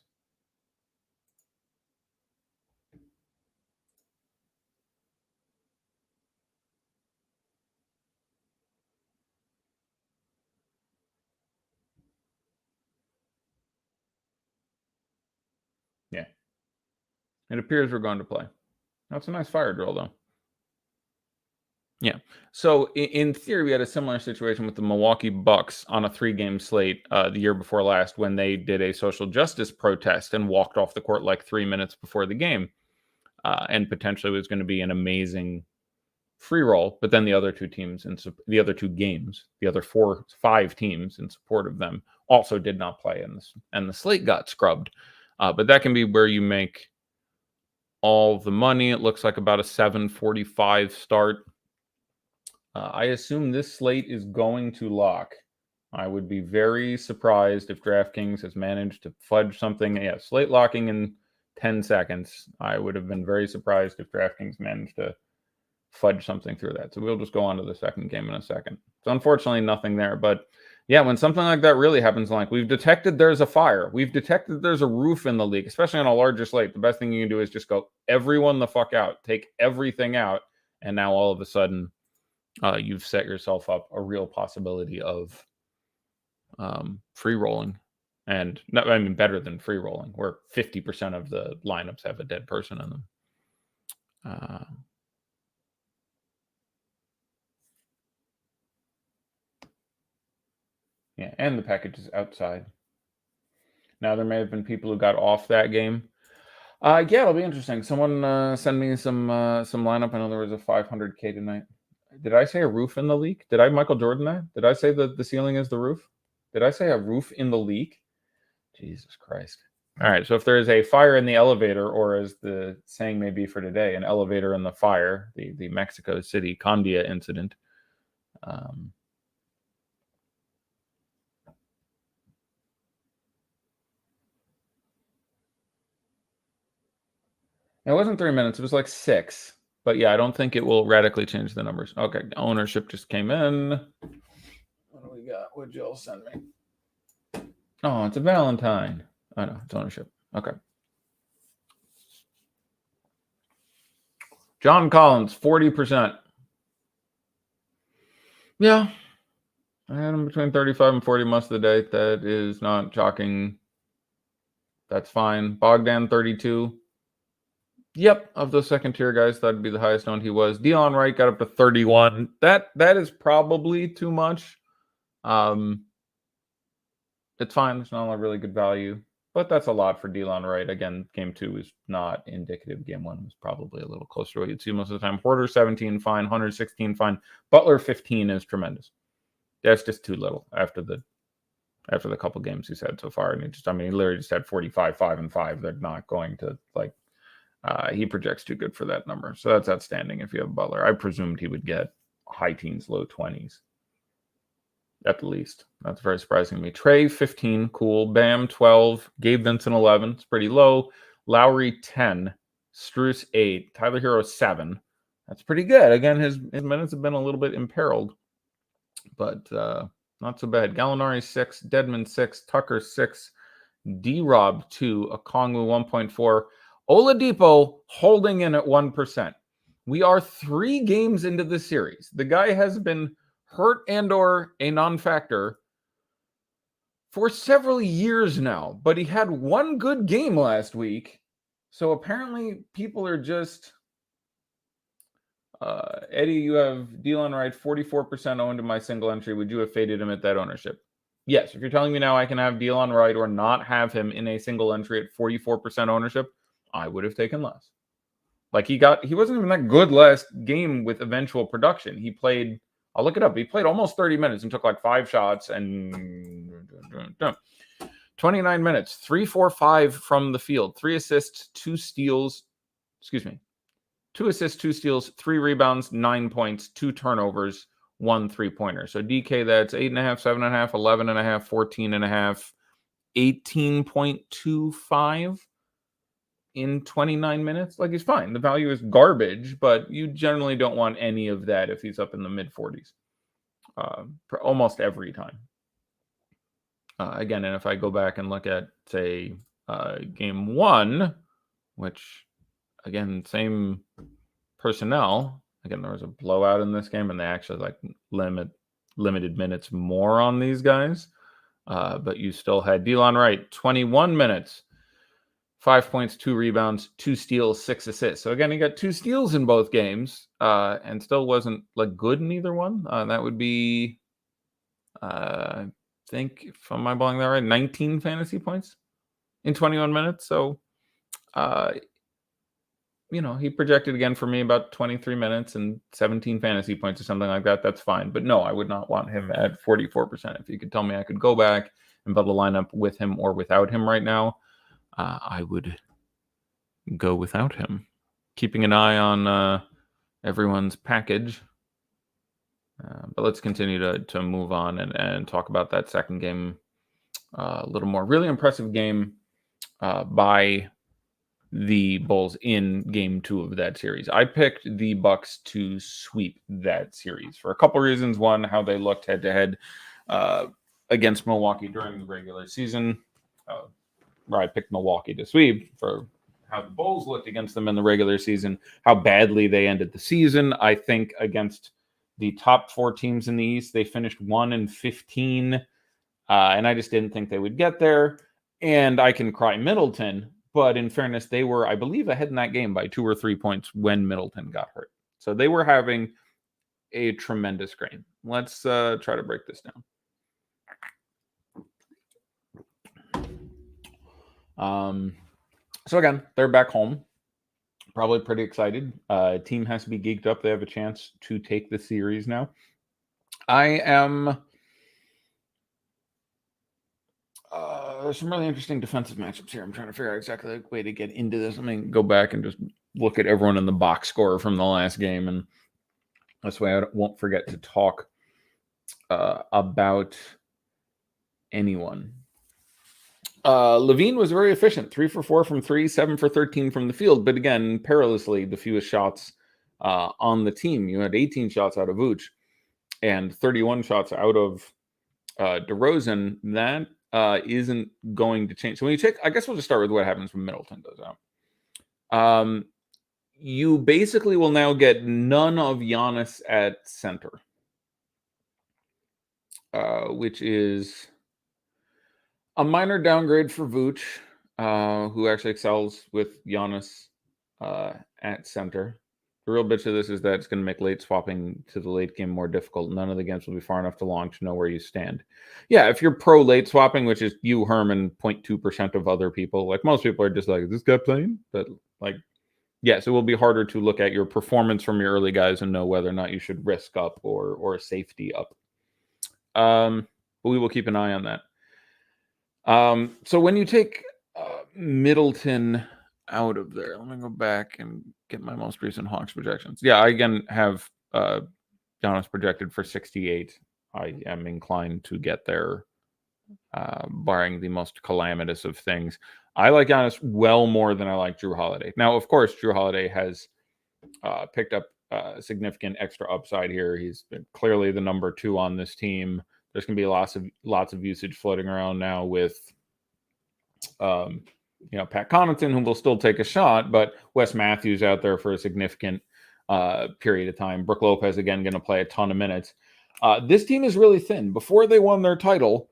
Yeah. It appears we're going to play. That's a nice fire drill, though. Yeah. So in theory, we had a similar situation with the Milwaukee Bucks on a 3-game slate the year before last when they did a social justice protest and walked off the court like 3 minutes before the game. And potentially was going to be an amazing free roll. But then the other 2 teams and the other 2 games, the other 5 teams in support of them also did not play, and the slate got scrubbed. But that can be where you make all the money. It looks like about a 7:45 start. I assume this slate is going to lock. I would be very surprised if DraftKings has managed to fudge something. Yeah, slate locking in 10 seconds. I would have been very surprised if DraftKings managed to fudge something through that. So we'll just go on to the second game in a second. So unfortunately, nothing there. But Yeah, when something like that really happens, like we've detected there's a fire, we've detected there's a roof in the league, especially on a larger slate, the best thing you can do is just go everyone the fuck out, take everything out, and now all of a sudden you've set yourself up a real possibility of free rolling. And I mean, better than free rolling, where 50% of the lineups have a dead person in them. Yeah, and the package is outside. Now, there may have been people who got off that game. Yeah, it'll be interesting. Someone send me some lineup. I know there was a 500K tonight. Did I say a roof in the leak? Did I Michael Jordan that? Did I say that the ceiling is the roof? Did I say a roof in the leak? Jesus Christ. All right, so if there is a fire in the elevator, or as the saying may be for today, an elevator in the fire, the Mexico City Condia incident. It wasn't 3 minutes, it was like 6. But yeah, I don't think it will radically change the numbers. Okay, ownership just came in. What do we got? What'd y'all send me? Oh, it's a Valentine. I know, it's ownership. Okay. John Collins, 40%. Yeah. I had him between 35 and 40 most of the day. That is not shocking. That's fine. Bogdan, 32. Yep, of those second tier guys, that'd be the highest owned he was. Delon Wright got up to 31. That is probably too much. It's fine. There's not a really good value, but that's a lot for Delon Wright. Again, game 2 is not indicative. Game 1 was probably a little closer to what you'd see most of the time. Harter, 17, fine. Hunter, 16, fine. Butler, 15 is tremendous. That's just too little after the couple games he's had so far. And he literally just had 45, 5 and 5. They're not going to he projects too good for that number. So that's outstanding if you have Butler. I presumed he would get high teens, low 20s. At the least. That's very surprising to me. Trey, 15. Cool. Bam, 12. Gabe Vincent, 11. It's pretty low. Lowry, 10. Strus, 8. Tyler Hero, 7. That's pretty good. Again, his minutes have been a little bit imperiled. But not so bad. Gallinari, 6. Dedmon, 6. Tucker, 6. D-Rob, 2. Okongwu, 1.4. Oladipo holding in at 1%. We are 3 games into the series. The guy has been hurt and or a non-factor for several years now, but he had one good game last week. So apparently people are just Eddie, you have Delon Wright 44% owned in my single entry. Would you have faded him at that ownership? Yes. If you're telling me now I can have Delon Wright or not have him in a single entry at 44% ownership, I would have taken less. Like he wasn't even that good last game with eventual production. He played, I'll look it up. He played almost 30 minutes and took like 5 shots and 29 minutes, 3, 4, 5 from the field, 3 assists, 2 steals. Excuse me. 2 assists, 2 steals, 3 rebounds, 9 points, 2 turnovers, 1 3-pointer. So DK, that's 8.5, 7.5, 11.5, 14.5, 18.25 in 29 minutes. Like, he's fine. The value is garbage, but you generally don't want any of that if he's up in the mid-40s almost every time. Again, and if I go back and look at, say, game 1, which, again, same personnel. Again, there was a blowout in this game, and they actually limited minutes more on these guys. But you still had Delon Wright, 21 minutes, 5 points, 2 rebounds, 2 steals, 6 assists. So again, he got 2 steals in both games, and still wasn't good in either one. That would be, I think, if I'm eyeballing that right, 19 fantasy points in 21 minutes. So, he projected again for me about 23 minutes and 17 fantasy points or something like that. That's fine. But no, I would not want him at 44%. If you could tell me I could go back and build a lineup with him or without him right now, I would go without him. Keeping an eye on everyone's package. But let's continue to move on and talk about that second game a little more. Really impressive game by the Bulls in game 2 of that series. I picked the Bucks to sweep that series for a couple reasons. One, how they looked head to head. against Milwaukee during the regular season, where I picked Milwaukee to sweep for how the Bulls looked against them in the regular season, how badly they ended the season. I think against the top 4 teams in the East, they finished 1-15, and I just didn't think they would get there. And I can cry Middleton, but in fairness, they were, I believe, ahead in that game by 2 or 3 points when Middleton got hurt. So they were having a tremendous game. Let's try to break this down. So again, they're back home. Probably pretty excited. Team has to be geeked up. They have a chance to take the series now. I am... there's some really interesting defensive matchups here. I'm trying to figure out exactly the way to get into this. Let me go back and just look at everyone in the box score from the last game, and this way I won't forget to talk about anyone. Levine was very efficient, 3 for 4 from 3, 7 for 13 from the field, but again, perilously the fewest shots on the team. You had 18 shots out of Vooch and 31 shots out of DeRozan. That isn't going to change. So when you take, I guess we'll just start with what happens when Middleton goes out. You basically will now get none of Giannis at center, which is a minor downgrade for Vooch, who actually excels with Giannis at center. The real bitch of this is that it's going to make late swapping to the late game more difficult. None of the games will be far enough to launch to know where you stand. Yeah, if you're pro late swapping, which is you, Herman, 0.2% of other people, like most people are just like, is this guy playing? But like, yes, it will be harder to look at your performance from your early guys and know whether or not you should risk up or safety up. But we will keep an eye on that. So when you take Middleton out of there, let me go back and get my most recent Hawks projections. Yeah, I again have Giannis projected for 68. I am inclined to get there, barring the most calamitous of things. I like Giannis well more than I like Jrue Holiday. Now, of course, Jrue Holiday has picked up significant extra upside here. He's been clearly the number 2 on this team. There's going to be lots of usage floating around now with, Pat Connington, who will still take a shot, but Wes Matthews out there for a significant period of time. Brook Lopez, again, going to play a ton of minutes. This team is really thin. Before they won their title,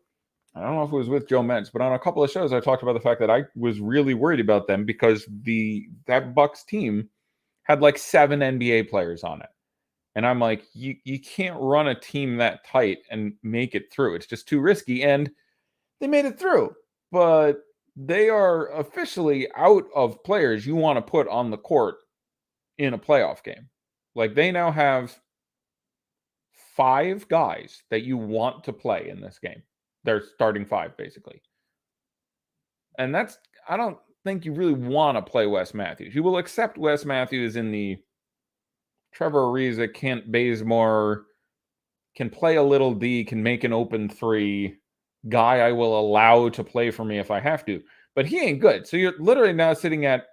I don't know if it was with Joe Metz, but on a couple of shows, I talked about the fact that I was really worried about them because that Bucks team had like 7 NBA players on it. And I'm like, you can't run a team that tight and make it through. It's just too risky. And they made it through. But they are officially out of players you want to put on the court in a playoff game. Like, they now have 5 guys that you want to play in this game. They're starting 5, basically. And I don't think you really want to play Wes Matthews. You will accept Wes Matthews in the Trevor Ariza, Kent Bazemore, can play a little D, can make an open 3, guy I will allow to play for me if I have to. But he ain't good. So you're literally now sitting at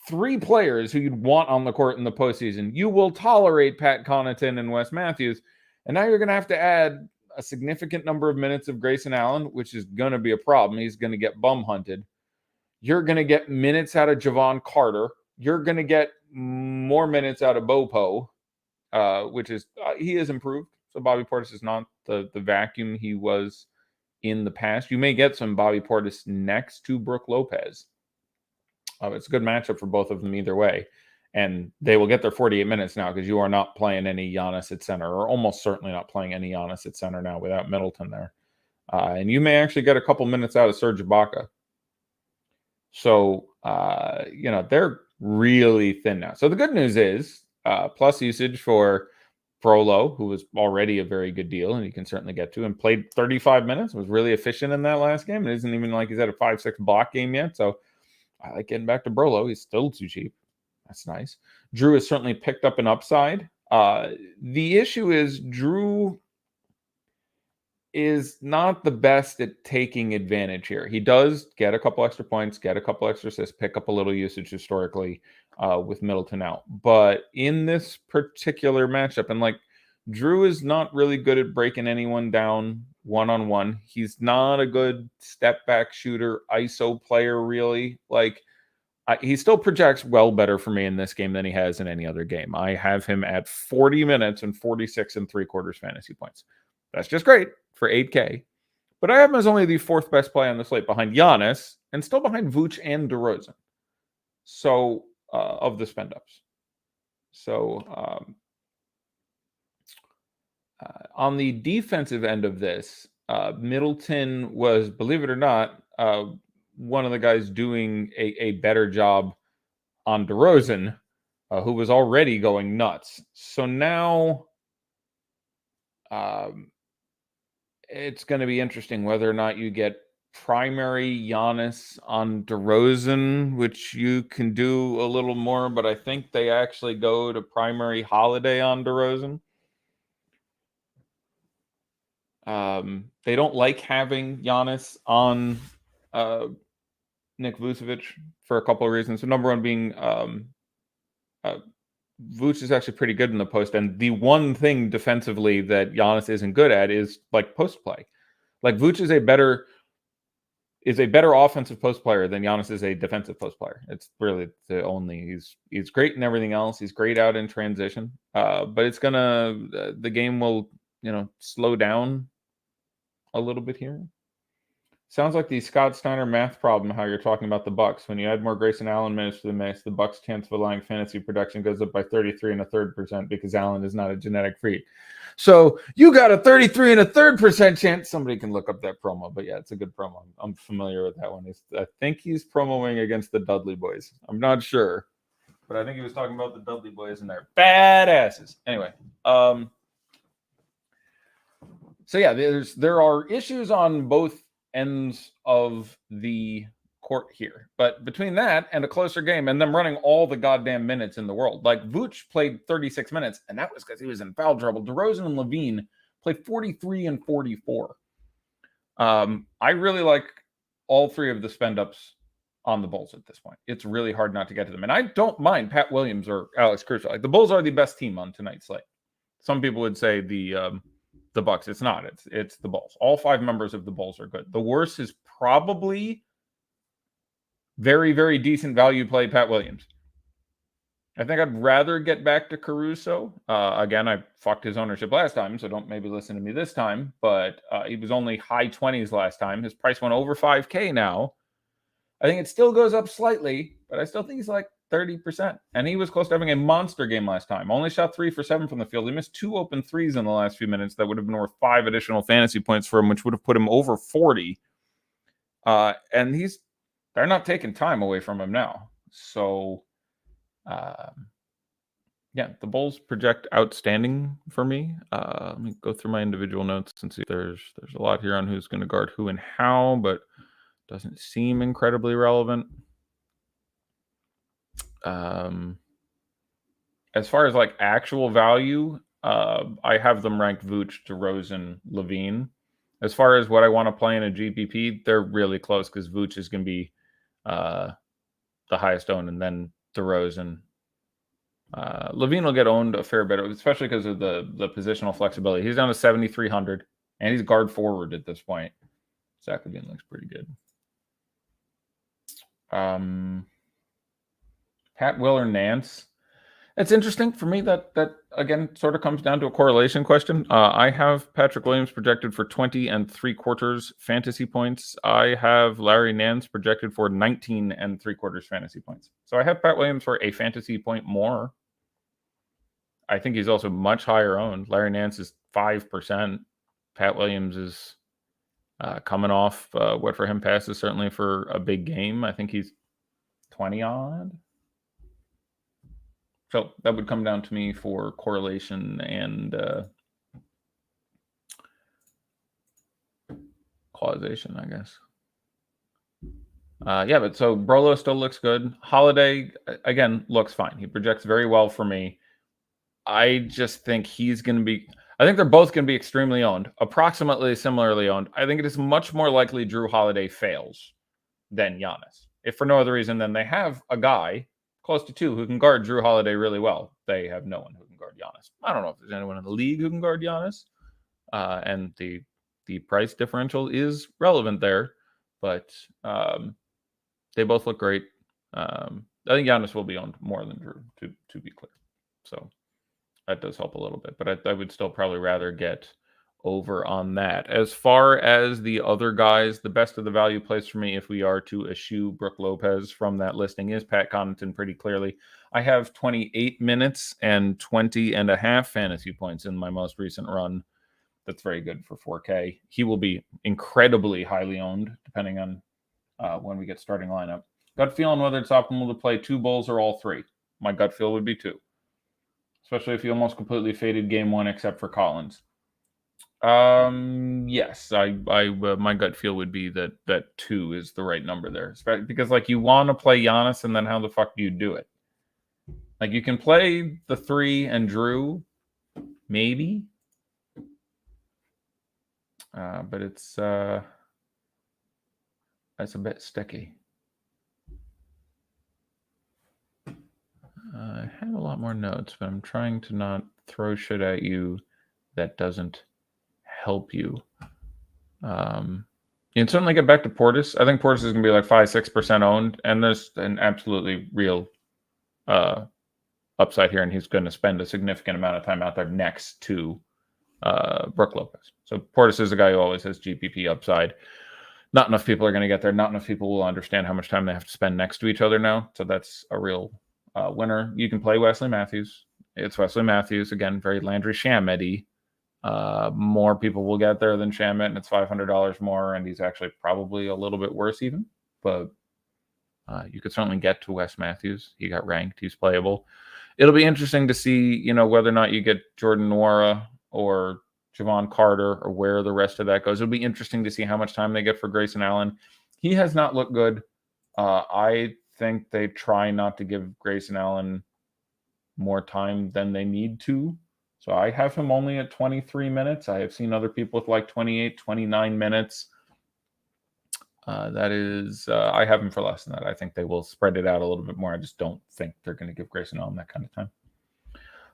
3 players who you'd want on the court in the postseason. You will tolerate Pat Connaughton and Wes Matthews. And now you're going to have to add a significant number of minutes of Grayson Allen, which is going to be a problem. He's going to get bum hunted. You're going to get minutes out of Javon Carter. You're going to get more minutes out of Bopo, which is he has improved. So Bobby Portis is not the vacuum he was in the past. You may get some Bobby Portis next to Brook Lopez. It's a good matchup for both of them either way. And they will get their 48 minutes now because you are not playing any Giannis at center, or almost certainly not playing any Giannis at center now without Middleton there. And you may actually get a couple minutes out of Serge Ibaka. So, they're really thin now. So the good news is plus usage for Frollo, who was already a very good deal, and he can certainly get to, and played 35 minutes, was really efficient in that last game. It isn't even like he's at a 5-6 block game yet. So I like getting back to Brolo. He's still too cheap. That's nice. Jrue has certainly picked up an upside. The issue is Jrue is not the best at taking advantage here. He does get a couple extra points, get a couple extra assists, pick up a little usage historically with Middleton out. But in this particular matchup, and like Jrue is not really good at breaking anyone down one-on-one. He's not a good step-back shooter, ISO player, really. Like, he still projects well better for me in this game than he has in any other game. I have him at 40 minutes and 46 and 3/4 fantasy points. That's just great for 8K. But I have him as only the fourth best play on the slate behind Giannis and still behind Vooch and DeRozan. So, of the spend-ups. So, on the defensive end of this, Middleton was, believe it or not, one of the guys doing a better job on DeRozan, who was already going nuts. So now it's going to be interesting whether or not you get primary Giannis on DeRozan, which you can do a little more, but I think they actually go to primary Holiday on DeRozan. They don't like having Giannis on Nick Vucevic for a couple of reasons. So number one being Vooch is actually pretty good in the post, and the one thing defensively that Giannis isn't good at is like post play. Like Vooch is a better offensive post player than Giannis is a defensive post player. It's really the only. He's great in everything else. He's great out in transition. But it's the game will slow down a little bit here. Sounds like the Scott Steiner math problem, how you're talking about the Bucks. When you add more Grayson Allen minutes to the mix, the Bucks' chance of allowing fantasy production goes up by 33.33% because Allen is not a genetic freak. So you got a 33.33% chance. Somebody can look up that promo, but yeah, it's a good promo. I'm familiar with that one. I think he's promoing against the Dudley Boys. I'm not sure, but I think he was talking about the Dudley Boys and their badasses. Anyway, so yeah, there are issues on both ends of the court here. But between that and a closer game and them running all the goddamn minutes in the world, like Vooch played 36 minutes, and that was because he was in foul trouble. DeRozan and Levine played 43 and 44. I really like all three of the spend-ups on the Bulls at this point. It's really hard not to get to them. And I don't mind Pat Williams or Alex Caruso. Like, the Bulls are the best team on tonight's slate. Some people would say the Bucks. It's not. It's the Bulls. All five members of the Bulls are good. The worst is probably very, very decent value play Pat Williams. I think I'd rather get back to Caruso. Again, I fucked his ownership last time, so don't maybe listen to me this time. But he was only high 20s last time. His price went over 5K now. I think it still goes up slightly, but I still think he's like 30%. And he was close to having a monster game last time. Only shot 3 for 7 from the field. He missed 2 open threes in the last few minutes. That would have been worth 5 additional fantasy points for him, which would have put him over 40. And they're not taking time away from him now. So, yeah, the Bulls project outstanding for me. Let me go through my individual notes and see if there's a lot here on who's going to guard who and how, but doesn't seem incredibly relevant. As far as like actual value, I have them ranked Vooch, DeRozan, Levine. As far as what I want to play in a GPP, they're really close because Vooch is going to be the highest owned, and then DeRozan. Levine will get owned a fair bit, especially because of the positional flexibility. He's down to 7,300, and he's guard forward at this point. Zach Levine looks pretty good. Pat Will Nance. It's interesting for me that again sort of comes down to a correlation question. I have Patrick Williams projected for 20 and 3/4 fantasy points. I have Larry Nance projected for 19 and 3/4 fantasy points. So I have Pat Williams for a fantasy point more. I think he's also much higher owned. Larry Nance is 5%. Pat Williams is coming off what for him passes certainly for a big game. I think he's 20 odd. So that would come down to me for correlation and causation, I guess. Yeah, but so Brolo still looks good. Holiday, again, looks fine. He projects very well for me. I just think he's going to be... I think they're both going to be extremely owned, approximately similarly owned. I think it is much more likely Drew Holiday fails than Giannis. If for no other reason than they have a guy close to 2 who can guard Drew Holiday really well. They have no one who can guard Giannis. I don't know if there's anyone in the league who can guard Giannis. And the the price differential is relevant there, but they both look great. I think Giannis will be owned more than Drew, to be clear. So that does help a little bit, but I would still probably rather get over on that. As far as the other guys, the best of the value plays for me, if we are to eschew Brook Lopez from that listing, is Pat Connaughton pretty clearly. I have 28 minutes and 20.5 fantasy points in my most recent run. That's very good for 4K. He will be incredibly highly owned, depending on when we get starting lineup. Gut feeling whether it's optimal to play 2 Bulls or all 3. My gut feel would be 2. Especially if you almost completely faded game 1 except for Collins. Yes, my gut feel would be that 2 is the right number there, because like you want to play Giannis, and then how the fuck do you do it? Like you can play the 3 and Drew, maybe, but it's that's a bit sticky. I have a lot more notes, but I'm trying to not throw shit at you that doesn't help you. You can certainly get back to Portis. I think Portis is going to be like 5-6% owned, and there's an absolutely real upside here, and he's going to spend a significant amount of time out there next to Brook Lopez. So Portis is a guy who always has GPP upside. Not enough people are going to get there. Not enough people will understand how much time they have to spend next to each other now. So that's a real winner. You can play Wesley Matthews. It's Wesley Matthews, again, very Landry Shamet-y. More people will get there than Shamet, and it's $500 more, and he's actually probably a little bit worse even. But you could certainly get to Wes Matthews. He got ranked. He's playable. It'll be interesting to see, whether or not you get Jordan Nwora or Javon Carter or where the rest of that goes. It'll be interesting to see how much time they get for Grayson Allen. He has not looked good. I think they try not to give Grayson Allen more time than they need to. So I have him only at 23 minutes. I have seen other people with like 28, 29 minutes. That is, I have him for less than that. I think they will spread it out a little bit more. I just don't think they're going to give Grayson Allen that kind of time.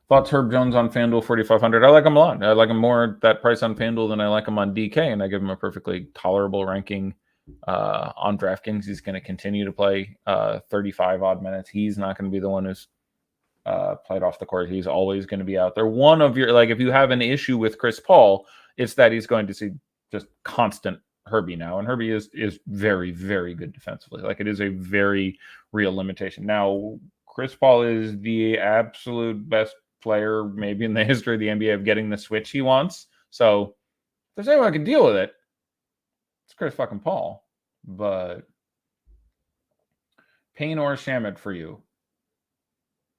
Thoughts Herb Jones on FanDuel 4,500. I like him a lot. I like him more at that price on FanDuel than I like him on DK, and I give him a perfectly tolerable ranking on DraftKings. He's going to continue to play 35 odd minutes. He's not going to be the one who's played off the court. He's always going to be out there. One of your, like, if you have an issue with Chris Paul, it's that he's going to see just constant Herbie now, and Herbie is very, very good defensively. Like, it is a very real limitation. Now, Chris Paul is the absolute best player maybe in the history of the NBA of getting the switch he wants. So if there's anyone who can deal with it, it's Chris fucking Paul. But Payne or Shamet for you?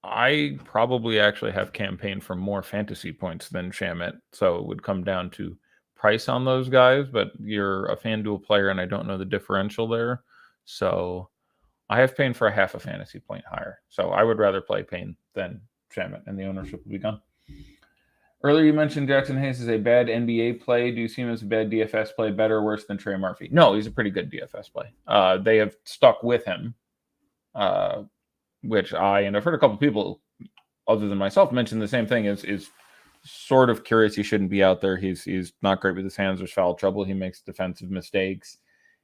I probably actually have campaigned for more fantasy points than Shamet, so it would come down to price on those guys, but you're a FanDuel player and I don't know the differential there. So I have Payne for a half a fantasy point higher. So I would rather play Payne than Shamet, and the ownership will be gone. Earlier you mentioned Jackson Hayes is a bad NBA play. Do you see him as a bad DFS play, better or worse than Trey Murphy? No, he's a pretty good DFS play. They have stuck with him, which I've heard a couple people other than myself mention the same thing, is sort of curious he shouldn't be out there. He's not great with his hands. There's foul trouble. He makes defensive mistakes.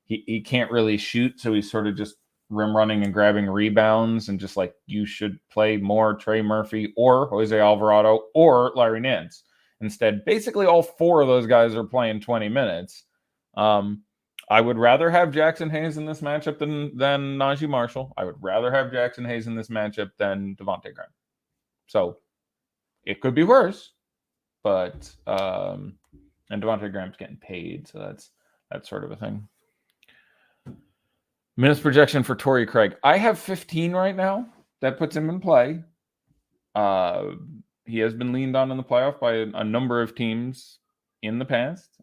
He can't really shoot, so he's sort of just rim running and grabbing rebounds, and just like, you should play more Trey Murphy or Jose Alvarado or Larry Nance. Instead, basically all four of those guys are playing 20 minutes. I would rather have Jackson Hayes in this matchup than Najee Marshall. I would rather have Jackson Hayes in this matchup than Devontae Graham. So it could be worse, but and Devontae Graham's getting paid, so that's sort of a thing. Minutes projection for Tory Craig. I have 15 right now. That puts him in play. He has been leaned on in the playoff by a number of teams in the past.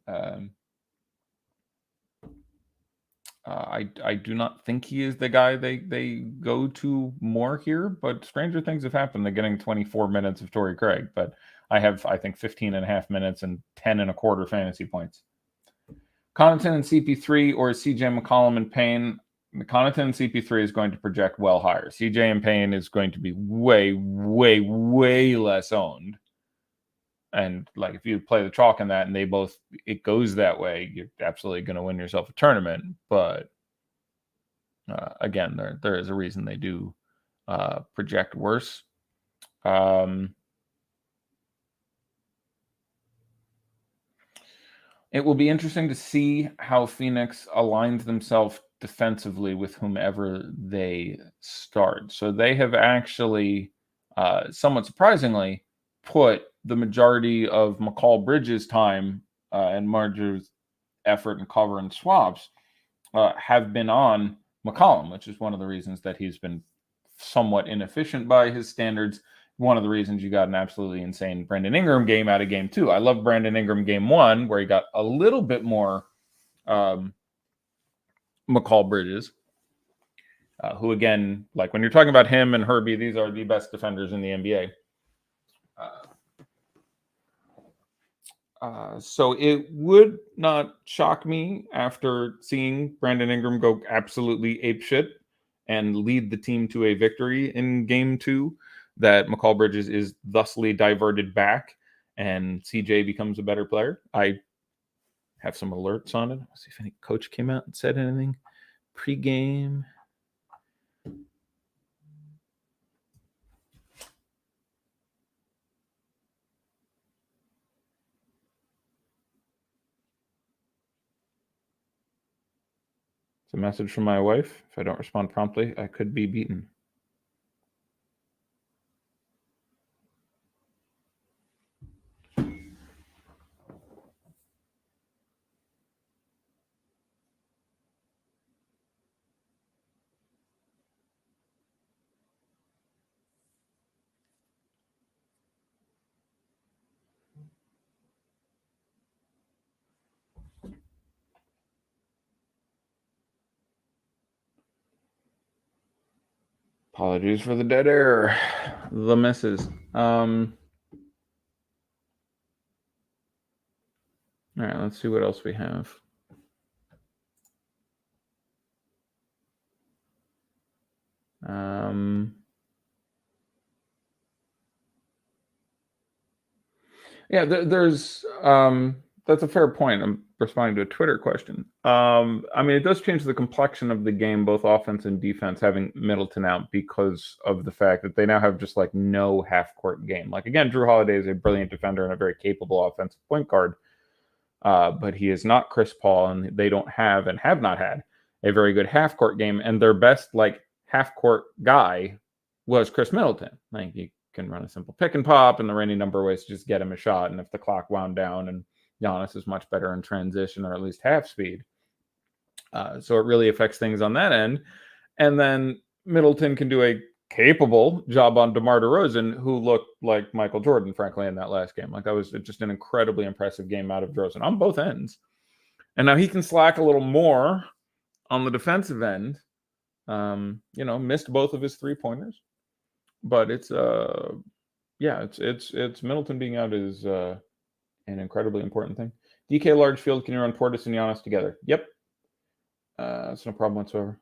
I do not think he is the guy they go to more here, but stranger things have happened. They're getting 24 minutes of Tory Craig, but I have, I think, 15 and a half minutes and 10 and a quarter fantasy points. Connington and CP3 or CJ McCollum and Payne. Connington and CP3 is going to project well higher. CJ and Payne is going to be way, way, way less owned. And like if you play the chalk in that and it goes that way, you're absolutely going to win yourself a tournament. But again, there is a reason they do project worse. It will be interesting to see how Phoenix aligns themselves defensively with whomever they start. So they have actually, somewhat surprisingly, put the majority of McCall Bridges' time and Marge's effort and cover and swaps have been on McCollum, which is one of the reasons that he's been somewhat inefficient by his standards. One of the reasons you got an absolutely insane Brandon Ingram game out of game 2. I love Brandon Ingram game 1, where he got a little bit more McCall Bridges, who again, like when you're talking about him and Herbie, these are the best defenders in the NBA. So it would not shock me after seeing Brandon Ingram go absolutely apeshit and lead the team to a victory in game 2, that McCall Bridges is thusly diverted back and CJ becomes a better player. I have some alerts on it. Let's see if any coach came out and said anything pre-game. It's a message from my wife. If I don't respond promptly, I could be beaten. Apologies for the dead air. The misses. All right, let's see what else we have. Yeah, there's that's a fair point. I'm responding to a Twitter question. I mean, it does change the complexion of the game, both offense and defense, having Middleton out because of the fact that they now have just like no half-court game. Like again, Drew Holiday is a brilliant defender and a very capable offensive point guard, but he is not Chris Paul, and they don't have and have not had a very good half-court game. And their best like half-court guy was Chris Middleton. Like he can run a simple pick and pop, and there are any number of ways to just get him a shot. And if the clock wound down, and Giannis is much better in transition, or at least half speed. So it really affects things on that end. And then Middleton can do a capable job on DeMar DeRozan, who looked like Michael Jordan, frankly, in that last game. Like that was just an incredibly impressive game out of DeRozan on both ends. And now he can slack a little more on the defensive end. Missed both of his 3-pointers. But it's Middleton being out is an incredibly important thing. DK large field, can you run Portis and Giannis together? Yep. It's no problem whatsoever.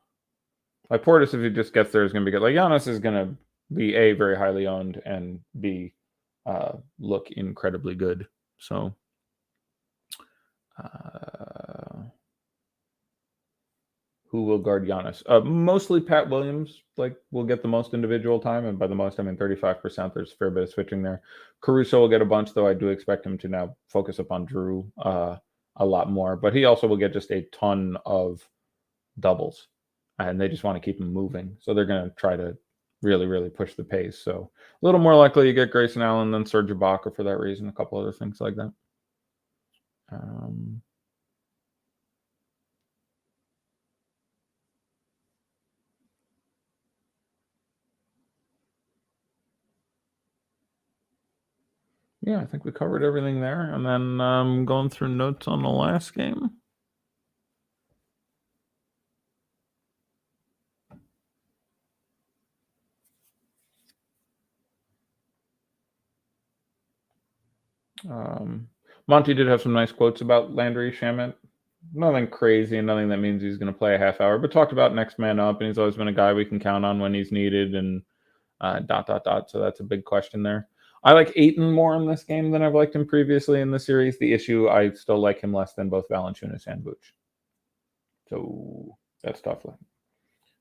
Like Portis, if he just gets there, is going to be good. Like Giannis is going to be A, very highly owned, and B, look incredibly good. So who will guard Giannis? Mostly Pat Williams, like will get the most individual time, and by the most I mean 35%. There's a fair bit of switching there. Caruso will get a bunch, though I do expect him to now focus upon Drew a lot more. But he also will get just a ton of doubles, and they just want to keep him moving. So they're going to try to really, really push the pace. So a little more likely you get Grayson Allen than Serge Ibaka for that reason. A couple other things like that. Yeah, I think we covered everything there. And then going through notes on the last game. Monty did have some nice quotes about Landry Shamet. Nothing crazy and nothing that means he's going to play a half hour, but talked about next man up, and he's always been a guy we can count on when he's needed, and ... So that's a big question there. I like Ayton more in this game than I've liked him previously in the series. The issue, I still like him less than both Valanciunas and Vooch. So that's tough.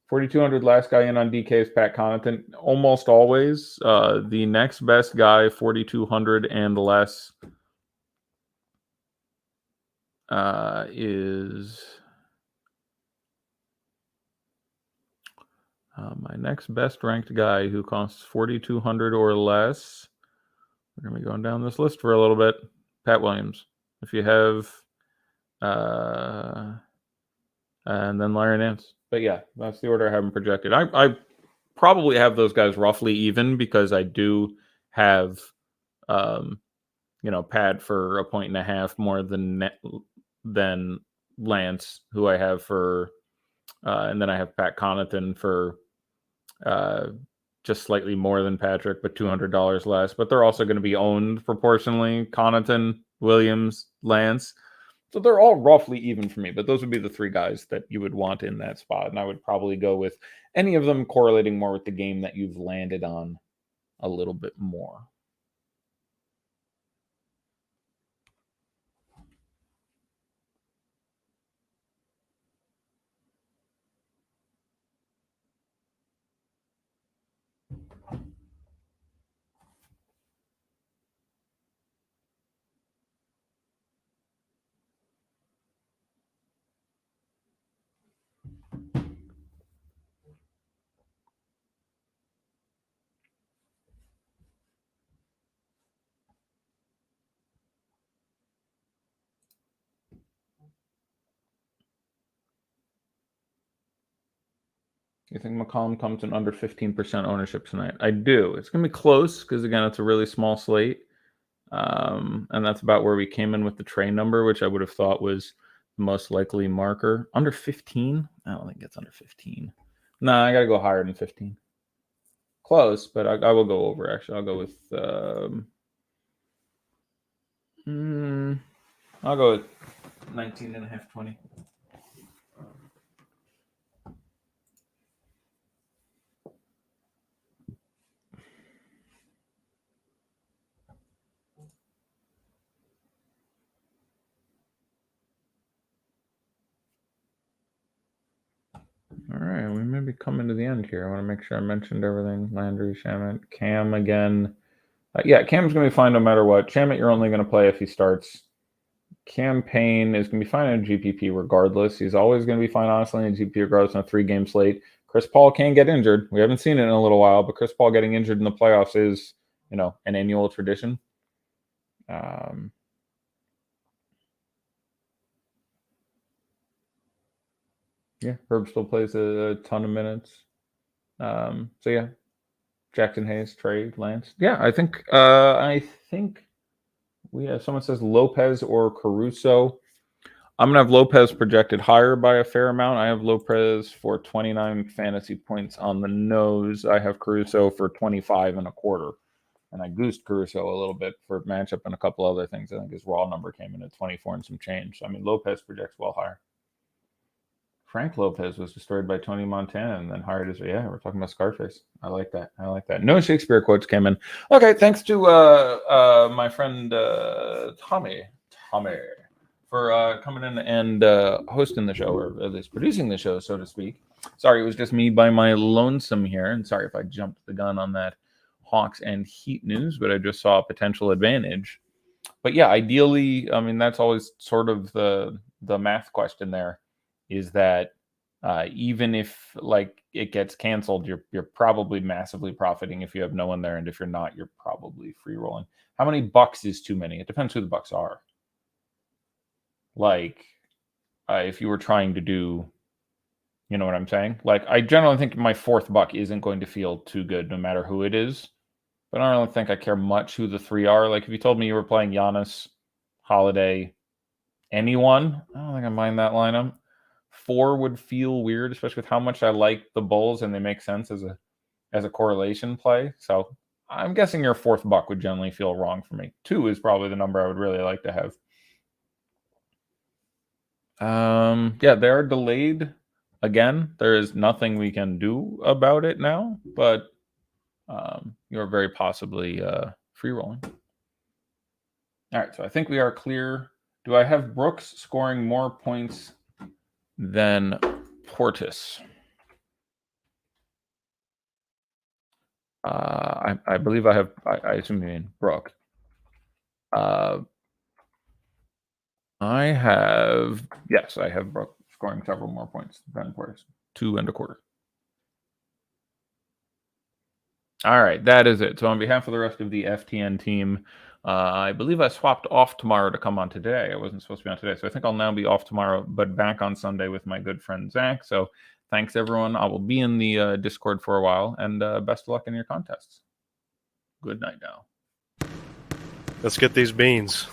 4,200 last guy in on DK is Pat Connaughton. Almost always. The next best guy, 4,200 and less, is my next best ranked guy who costs 4,200 or less. We're going to be going down this list for a little bit. Pat Williams. If you have, and then Larry Nance. But yeah, that's the order I have them projected. I probably have those guys roughly even because I do have, Pat for a point and a half more than Lance, who I have for, and then I have Pat Connaughton for just slightly more than Patrick, but $200 less. But they're also going to be owned proportionally. Connaughton, Williams, Lance. So they're all roughly even for me, but those would be the three guys that you would want in that spot. And I would probably go with any of them correlating more with the game that you've landed on a little bit more. You think McCollum comes in under 15% ownership tonight? I do. It's going to be close because, again, it's a really small slate. And that's about where we came in with the train number, which I would have thought was the most likely marker. Under 15? I don't think it's under 15. Nah, I got to go higher than 15. Close, but I will go over, actually. I'll go with... I'll go with 19 and a half, 20. All right, we may be coming to the end here. I want to make sure I mentioned everything. Landry, Shamet, Cam again. Yeah, Cam's going to be fine no matter what. Shamet, you're only going to play if he starts. Cam Payne is going to be fine in GPP regardless. He's always going to be fine, honestly, in GPP regardless on a 3-game slate. Chris Paul can get injured. We haven't seen it in a little while, but Chris Paul getting injured in the playoffs is, an annual tradition. Yeah, Herb still plays a ton of minutes. So yeah, Jackson Hayes, Trey, Lance. Yeah, I think we have someone says Lopez or Caruso. I'm gonna have Lopez projected higher by a fair amount. I have Lopez for 29 fantasy points on the nose. I have Caruso for 25 and a quarter. And I goosed Caruso a little bit for matchup and a couple other things. I think his raw number came in at 24 and some change. So, I mean, Lopez projects well higher. Frank Lopez was destroyed by Tony Montana and then hired as, yeah, we're talking about Scarface. I like that. No Shakespeare quotes came in. Okay, thanks to my friend Tommy for coming in and hosting the show, or at least producing the show, so to speak. Sorry, it was just me by my lonesome here, and sorry if I jumped the gun on that Hawks and Heat news, but I just saw a potential advantage. But yeah, ideally, I mean, that's always sort of the math question there, is that even if like it gets canceled, you're probably massively profiting if you have no one there, and if you're not, you're probably free rolling. How many bucks is too many? It depends who the Bucks are. Like, if you were trying to do, you know what I'm saying? Like, I generally think my fourth buck isn't going to feel too good no matter who it is. But I don't really think I care much who the three are. Like, if you told me you were playing Giannis, Holiday, anyone, I don't think I mind that lineup. 4 would feel weird, especially with how much I like the Bulls, and they make sense as a correlation play. So I'm guessing your fourth buck would generally feel wrong for me. 2 is probably the number I would really like to have. Yeah, they are delayed. Again, there is nothing we can do about it now, but you're very possibly free rolling. All right, so I think we are clear. Do I have Brooks scoring more points than Portis? I believe I have. I assume you mean Brooks. I have. Yes, I have Brooks scoring several more points than Portis. 2.25. All right, that is it. So on behalf of the rest of the FTN team, I believe I swapped off tomorrow to come on today. I wasn't supposed to be on today, so I think I'll now be off tomorrow, but back on Sunday with my good friend Zach. So thanks, everyone. I will be in the Discord for a while, and best of luck in your contests. Good night now. Let's get these beans.